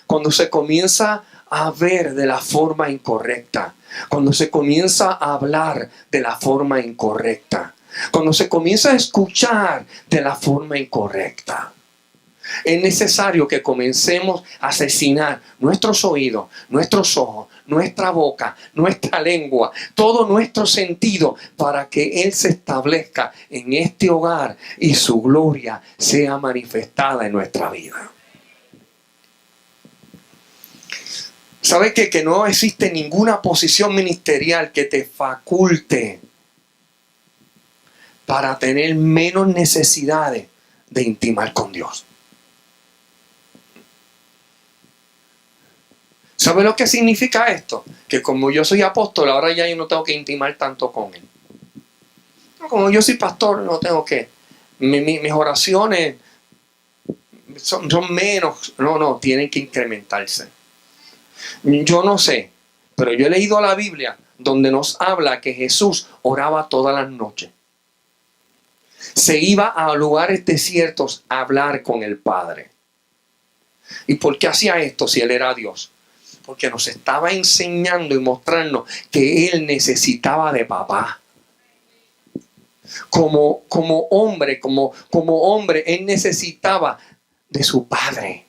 cuando se comienza a ver de la forma incorrecta, cuando se comienza a hablar de la forma incorrecta, cuando se comienza a escuchar de la forma incorrecta, es necesario que comencemos a asesinar nuestros oídos, nuestros ojos, nuestra boca, nuestra lengua, todo nuestro sentido, para que Él se establezca en este hogar y su gloria sea manifestada en nuestra vida. ¿Sabe que no existe ninguna posición ministerial que te faculte para tener menos necesidades de intimar con Dios? ¿Sabe lo que significa esto? Que como yo soy apóstol, ahora ya yo no tengo que intimar tanto con Él. Como yo soy pastor, no tengo que. Mis oraciones son menos. No, tienen que incrementarse. Yo no sé, pero yo he leído la Biblia donde nos habla que Jesús oraba todas las noches. Se iba a lugares desiertos a hablar con el Padre. ¿Y por qué hacía esto si Él era Dios? Porque nos estaba enseñando y mostrando que Él necesitaba de papá. Como hombre, Él necesitaba de su Padre.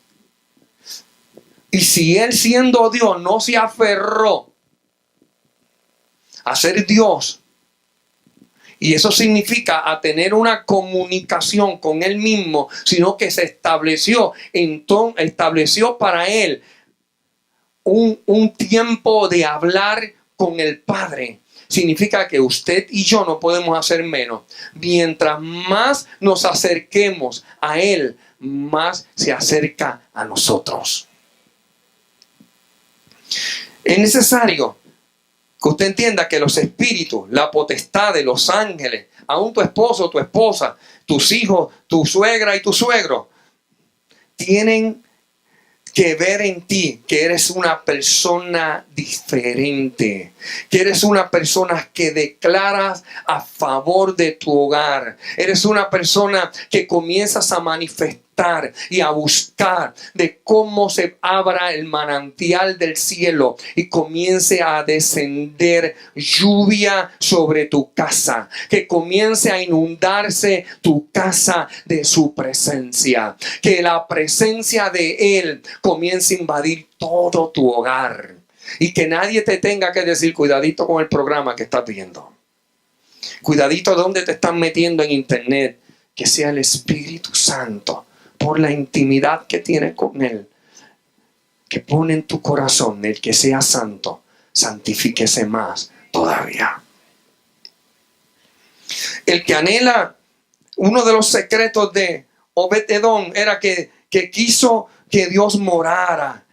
Y si Él, siendo Dios, no se aferró a ser Dios, y eso significa a tener una comunicación con Él mismo, sino que se estableció para Él un tiempo de hablar con el Padre. significa que usted y yo no podemos hacer menos. Mientras más nos acerquemos a Él, más se acerca a nosotros. Es necesario que usted entienda que los espíritus, la potestad de los ángeles, aún tu esposo, tu esposa, tus hijos, tu suegra y tu suegro, tienen que ver en ti que eres una persona diferente, que eres una persona que declaras a favor de tu hogar. Eres una persona que comienzas a manifestar y a buscar de cómo se abra el manantial del cielo y comience a descender lluvia sobre tu casa, que comience a inundarse tu casa de su presencia, que la presencia de Él comience a invadir todo tu hogar y que nadie te tenga que decir cuidadito con el programa que estás viendo, cuidadito dónde te están metiendo en internet. Que sea el Espíritu Santo, por la intimidad que tienes con Él, que pone en tu corazón el que sea santo, santifíquese más todavía. El que anhela, uno de los secretos de Obed-Edom era que quiso que Dios morara,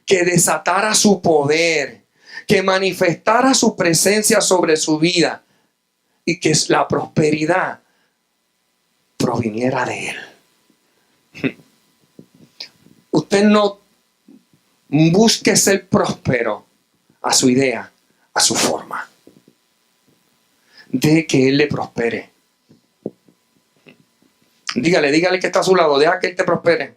que desatara su poder, que manifestara su presencia sobre su vida y que la prosperidad proviniera de Él. Usted no busque ser próspero a su idea, a su forma. Deje que Él le prospere. Dígale que está a su lado, deja que Él te prospere.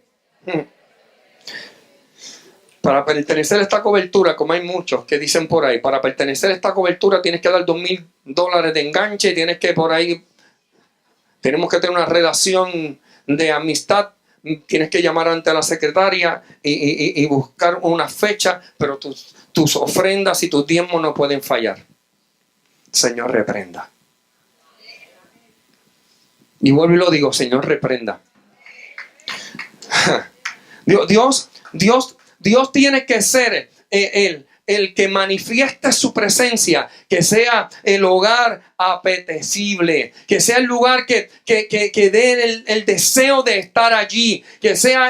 Para pertenecer a esta cobertura, como hay muchos que dicen por ahí, para pertenecer a esta cobertura tienes que dar $2,000 de enganche, tienes que por ahí, tenemos que tener una relación de amistad. Tienes que llamar ante la secretaria y buscar una fecha, pero tus ofrendas y tus diezmos no pueden fallar. Señor, reprenda. Y vuelvo y lo digo, Señor, reprenda. Dios tiene que ser el que manifieste su presencia, que sea el hogar apetecible, que sea el lugar que dé el deseo de estar allí, que sea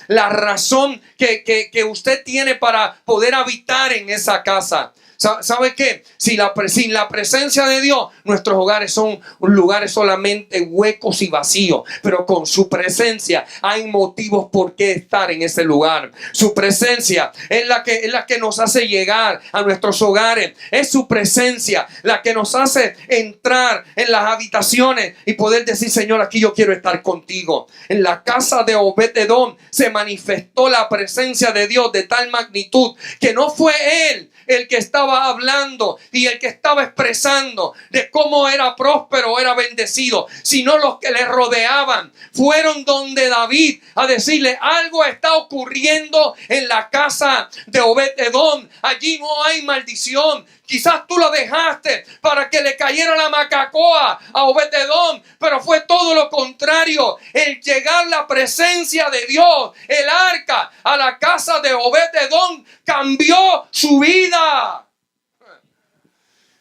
la razón que usted tiene para poder habitar en esa casa. ¿Sabe qué? Sin la presencia de Dios, nuestros hogares son lugares solamente huecos y vacíos. Pero con su presencia hay motivos por qué estar en ese lugar. Su presencia es la que nos hace llegar a nuestros hogares. Es su presencia la que nos hace entrar en las habitaciones y poder decir, Señor, aquí yo quiero estar contigo. En la casa de Obed-Edom se manifestó la presencia de Dios de tal magnitud que no fue él el que estaba hablando y el que estaba expresando de cómo era próspero, era bendecido, sino los que le rodeaban fueron donde David a decirle, algo está ocurriendo en la casa de Obed-Edom, allí no hay maldición. Quizás tú lo dejaste para que le cayera la macacoa a Obed-Edom, pero fue todo lo contrario. El llegar la presencia de Dios, el arca, a la casa de Obed-Edom, cambió su vida.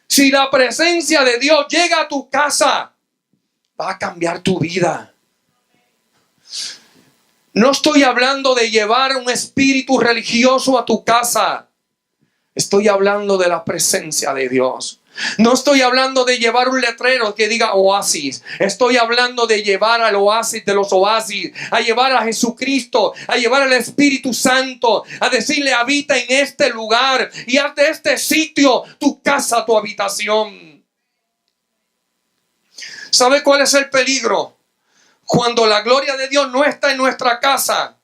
Si la presencia de Dios llega a tu casa, va a cambiar tu vida. No estoy hablando de llevar un espíritu religioso a tu casa. Estoy hablando de la presencia de Dios. No estoy hablando de llevar un letrero que diga oasis. Estoy hablando de llevar al oasis de los oasis, a llevar a Jesucristo, a llevar al Espíritu Santo, a decirle habita en este lugar y haz de este sitio tu casa, tu habitación. ¿Sabe cuál es el peligro? Cuando la gloria de Dios no está en nuestra casa,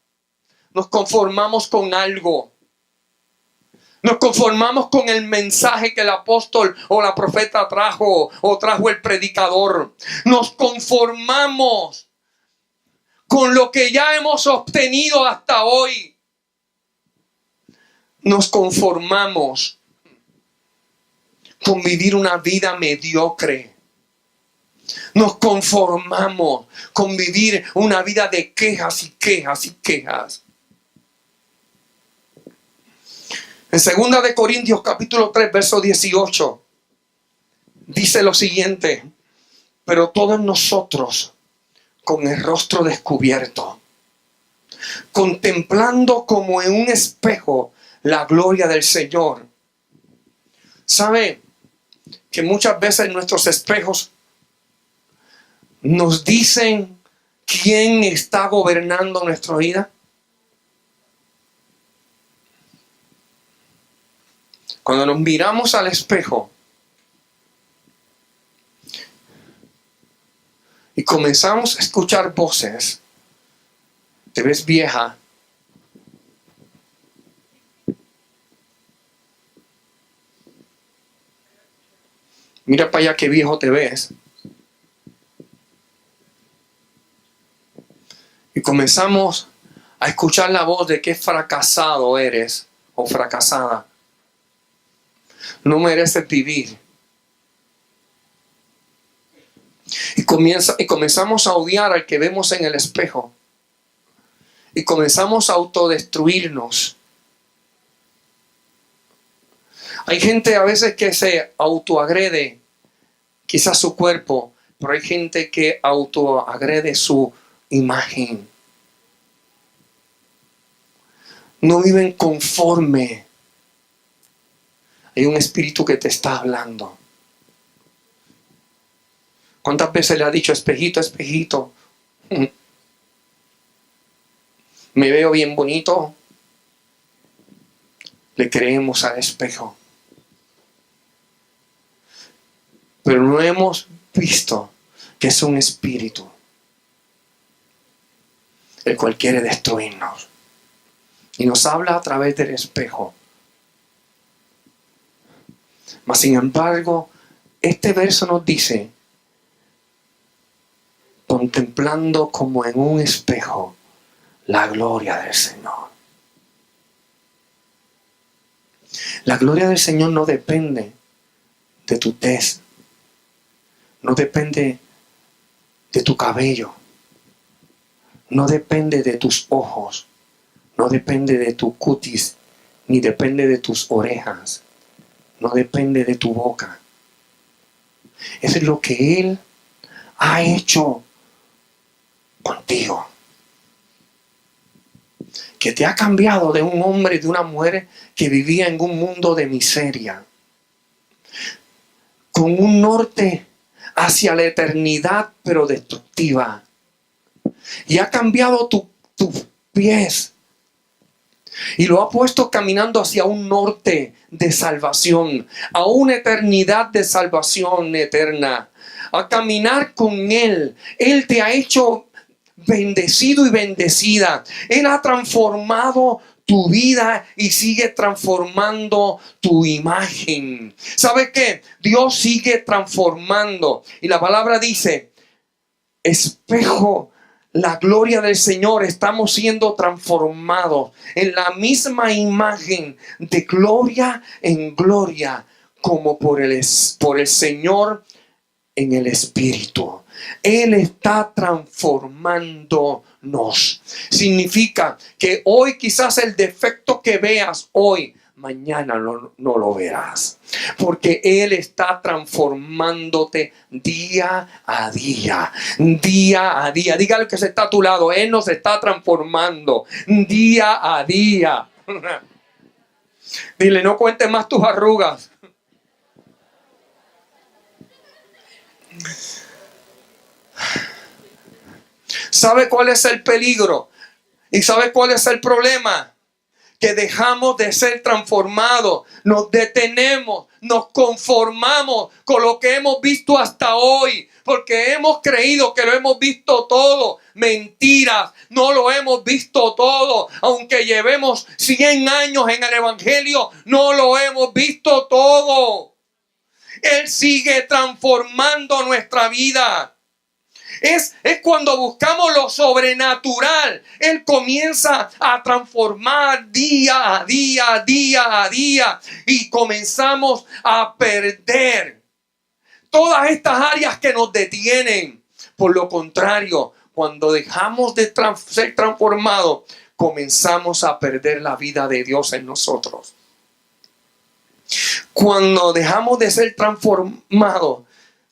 nos conformamos con algo. Nos conformamos con el mensaje que el apóstol o la profeta trajo o trajo el predicador. Nos conformamos con lo que ya hemos obtenido hasta hoy. Nos conformamos con vivir una vida mediocre. Nos conformamos con vivir una vida de quejas y quejas y quejas. En 2 de Corintios capítulo 3 verso 18 dice lo siguiente: pero todos nosotros, con el rostro descubierto, contemplando como en un espejo la gloria del Señor. ¿Sabe que muchas veces nuestros espejos nos dicen quién está gobernando nuestra vida? Cuando nos miramos al espejo y comenzamos a escuchar voces, te ves vieja, mira para allá qué viejo te ves, y comenzamos a escuchar la voz de qué fracasado eres o fracasada, no mereces vivir, y comenzamos a odiar al que vemos en el espejo, y comenzamos a autodestruirnos. Hay gente a veces que se autoagrede quizás su cuerpo, pero hay gente que autoagrede su imagen. No viven conforme. Hay un espíritu que te está hablando. ¿Cuántas veces le ha dicho: espejito, espejito, me veo bien bonito? Le creemos al espejo. Pero no hemos visto que es un espíritu el cual quiere destruirnos. Y nos habla a través del espejo. Mas sin embargo, este verso nos dice: contemplando como en un espejo la gloria del Señor. La gloria del Señor no depende de tu tez, no depende de tu cabello, no depende de tus ojos, no depende de tu cutis, ni depende de tus orejas, no depende de tu boca. Eso es lo que Él ha hecho contigo, que te ha cambiado de un hombre y de una mujer que vivía en un mundo de miseria, con un norte hacia la eternidad pero destructiva, y ha cambiado tus pies y lo ha puesto caminando hacia un norte de salvación, a una eternidad de salvación eterna, a caminar con Él. Él te ha hecho bendecido y bendecida. Él ha transformado tu vida y sigue transformando tu imagen. ¿Sabe qué? Dios sigue transformando. Y la palabra dice: espejo, la gloria del Señor, estamos siendo transformados en la misma imagen, de gloria en gloria, como por el Señor en el Espíritu. Él está transformándonos. Significa que hoy quizás el defecto que veas hoy, mañana no lo verás, porque Él está transformándote día a día, día a día. Dígale que se está a tu lado: Él nos está transformando día a día. Dile: no cuentes más tus arrugas. ¿Sabe cuál es el peligro? ¿Y sabe cuál es el problema? Que dejamos de ser transformados, nos detenemos, nos conformamos con lo que hemos visto hasta hoy, porque hemos creído que lo hemos visto todo. Mentiras, no lo hemos visto todo. Aunque llevemos 100 años en el Evangelio, no lo hemos visto todo. Él sigue transformando nuestra vida. Es cuando buscamos lo sobrenatural, Él comienza a transformar día a día, día a día, y comenzamos a perder todas estas áreas que nos detienen. Por lo contrario, cuando dejamos de ser transformados, comenzamos a perder la vida de Dios en nosotros. Cuando dejamos de ser transformados,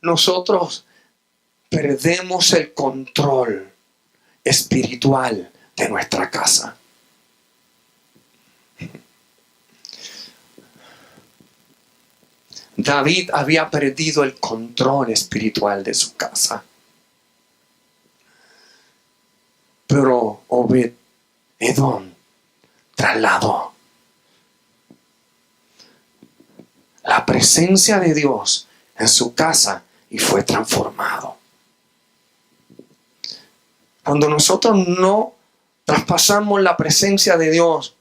nosotros perdemos el control espiritual de nuestra casa. David había perdido el control espiritual de su casa. Pero Obed-Edom trasladó la presencia de Dios en su casa y fue transformado. Cuando nosotros no traspasamos la presencia de Dios,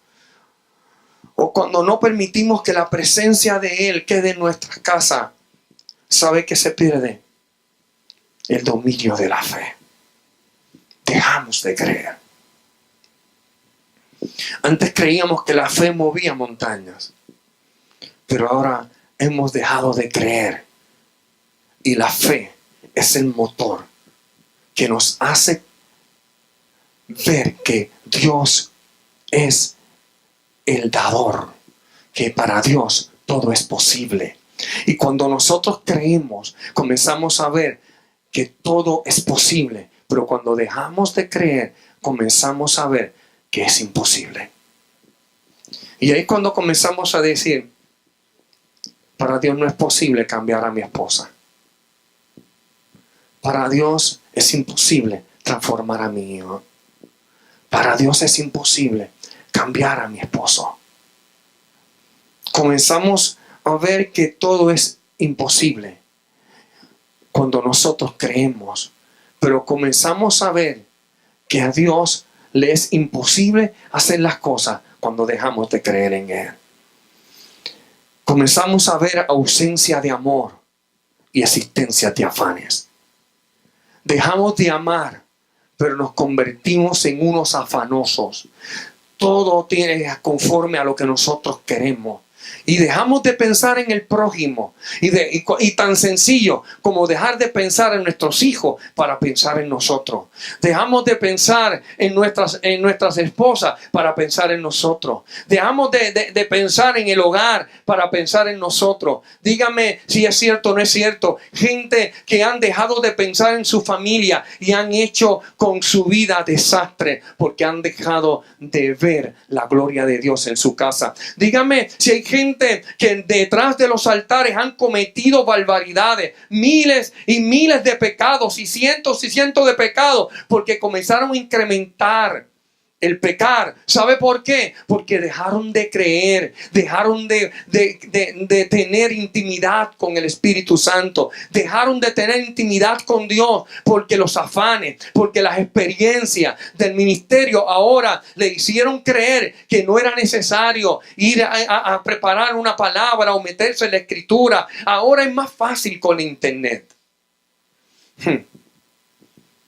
o cuando no permitimos que la presencia de Él quede en nuestra casa, ¿sabe qué se pierde? El dominio de la fe. Dejamos de creer. Antes creíamos que la fe movía montañas, pero ahora hemos dejado de creer. Y la fe es el motor que nos hace ver que Dios es el dador, que para Dios todo es posible. Y cuando nosotros creemos, comenzamos a ver que todo es posible. Pero cuando dejamos de creer, comenzamos a ver que es imposible. Y ahí cuando comenzamos a decir, para Dios no es posible cambiar a mi esposa. Para Dios es imposible transformar a mi hijo. Para Dios es imposible cambiar a mi esposo. Comenzamos a ver que todo es imposible cuando nosotros creemos. Pero comenzamos a ver que a Dios le es imposible hacer las cosas cuando dejamos de creer en Él. Comenzamos a ver ausencia de amor y existencia de afanes. Dejamos de amar, pero nos convertimos en unos afanosos. Todo tiene conforme a lo que nosotros queremos. Y dejamos de pensar en el prójimo. Y tan sencillo como dejar de pensar en nuestros hijos para pensar en nosotros. Dejamos de pensar en nuestras esposas para pensar en nosotros. Dejamos de pensar en el hogar para pensar en nosotros. Dígame si es cierto o no es cierto. Gente que han dejado de pensar en su familia y han hecho con su vida desastre porque han dejado de ver la gloria de Dios en su casa. Dígame si hay gente que detrás de los altares han cometido barbaridades, miles y miles de pecados y cientos de pecados, porque comenzaron a incrementar el pecar. ¿Sabe por qué? Porque dejaron de creer, dejaron de tener intimidad con el Espíritu Santo, dejaron de tener intimidad con Dios, porque los afanes, porque las experiencias del ministerio ahora le hicieron creer que no era necesario ir a preparar una palabra o meterse en la escritura. Ahora es más fácil con internet.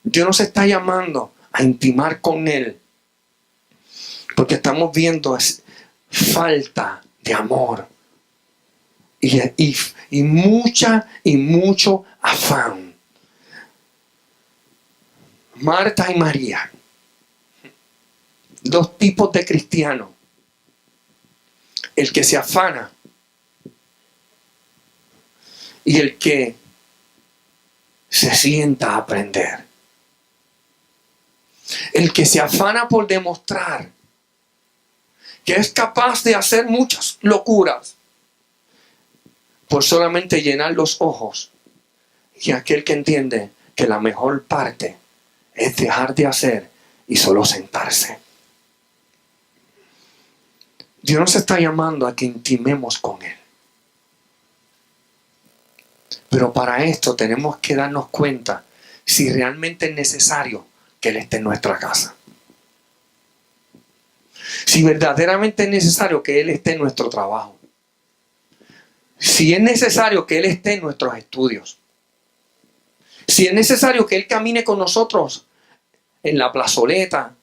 Dios nos está llamando a intimar con Él, porque estamos viendo falta de amor y mucho afán. Marta y María, dos tipos de cristianos. El que se afana y el que se sienta a aprender. El que se afana por demostrar que es capaz de hacer muchas locuras por solamente llenar los ojos. Y aquel que entiende que la mejor parte es dejar de hacer y solo sentarse. Dios nos está llamando a que intimemos con Él. Pero para esto tenemos que darnos cuenta si realmente es necesario que Él esté en nuestra casa. Si verdaderamente es necesario que Él esté en nuestro trabajo. Si es necesario que Él esté en nuestros estudios. Si es necesario que Él camine con nosotros en la plazoleta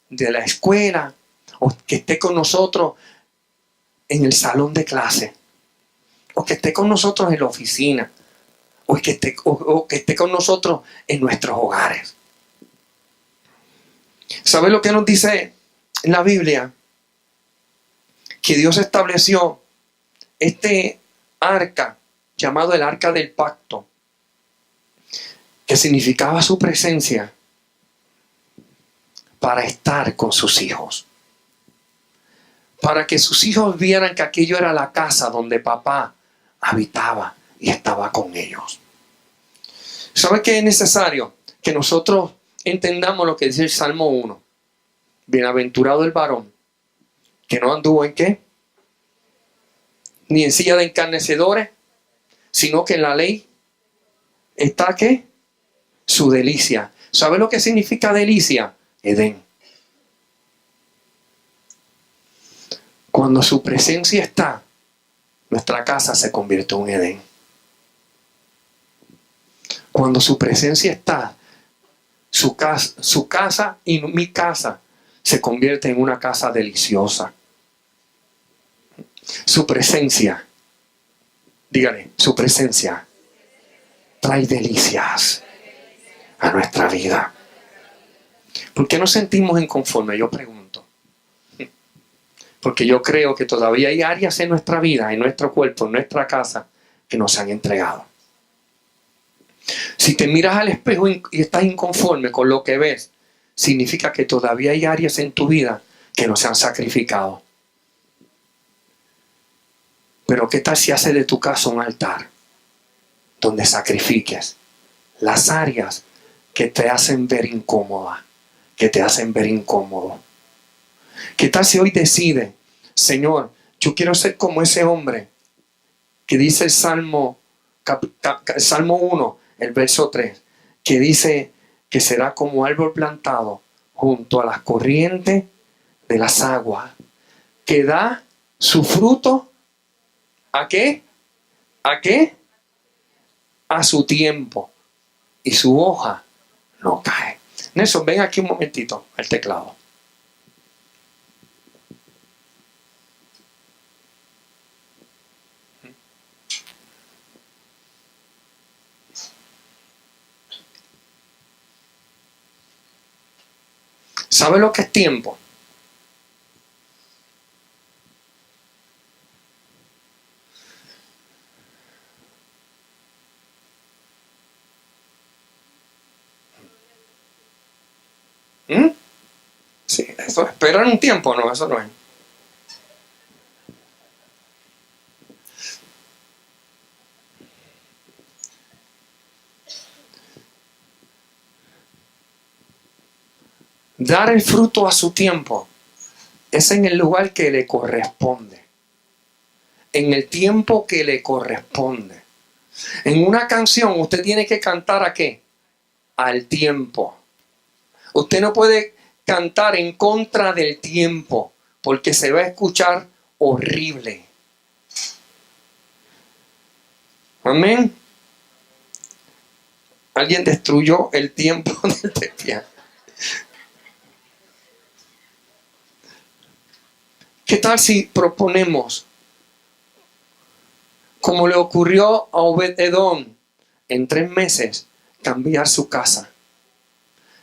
de la escuela, o que esté con nosotros en el salón de clase, o que esté con nosotros en la oficina, o que esté con nosotros en nuestros hogares. ¿Sabe lo que nos dice en la Biblia? Que Dios estableció este arca, llamado el arca del pacto, que significaba su presencia para estar con sus hijos. Para que sus hijos vieran que aquello era la casa donde papá habitaba y estaba con ellos. ¿Sabe qué es necesario? Que nosotros entendamos lo que dice el Salmo 1. Bienaventurado el varón que no anduvo en qué, ni en silla de escarnecedores, sino que en la ley está ¿qué? Su delicia. ¿Sabe lo que significa delicia? Edén. Cuando su presencia está, nuestra casa se convierte en un Edén. Cuando su presencia está, su casa y mi casa se convierte en una casa deliciosa. Su presencia, dígale, su presencia trae delicias a nuestra vida. ¿Por qué nos sentimos inconformes? Yo pregunto. Porque yo creo que todavía hay áreas en nuestra vida, en nuestro cuerpo, en nuestra casa, que nos han entregado. Si te miras al espejo y estás inconforme con lo que ves, significa que todavía hay áreas en tu vida que no se han sacrificado. Pero ¿qué tal si haces de tu casa un altar donde sacrifiques las áreas que te hacen ver incómoda, que te hacen ver incómodo? ¿Qué tal si hoy decides, Señor, yo quiero ser como ese hombre que dice el Salmo 1, el verso 3, que dice que será como árbol plantado junto a las corrientes de las aguas, que da su fruto, ¿a qué? ¿A qué? A su tiempo, y su hoja no cae. Nelson, ven aquí un momentito al teclado. ¿Sabe lo que es tiempo? Sí, eso es esperar un tiempo, no, eso no es. Dar el fruto a su tiempo es en el lugar que le corresponde, en el tiempo que le corresponde. En una canción usted tiene que cantar ¿a qué? Al tiempo. Usted no puede cantar en contra del tiempo porque se va a escuchar horrible. Amén. Alguien destruyó el tiempo del tepián. ¿Qué tal si proponemos, como le ocurrió a Obed-Edom, en 3 meses cambiar su casa?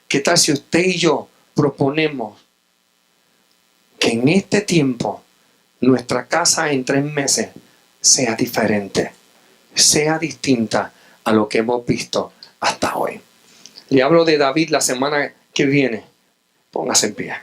¿Qué tal si usted y yo proponemos que en este tiempo nuestra casa en 3 meses sea diferente, sea distinta a lo que hemos visto hasta hoy? Le hablo de David la semana que viene. Póngase en pie.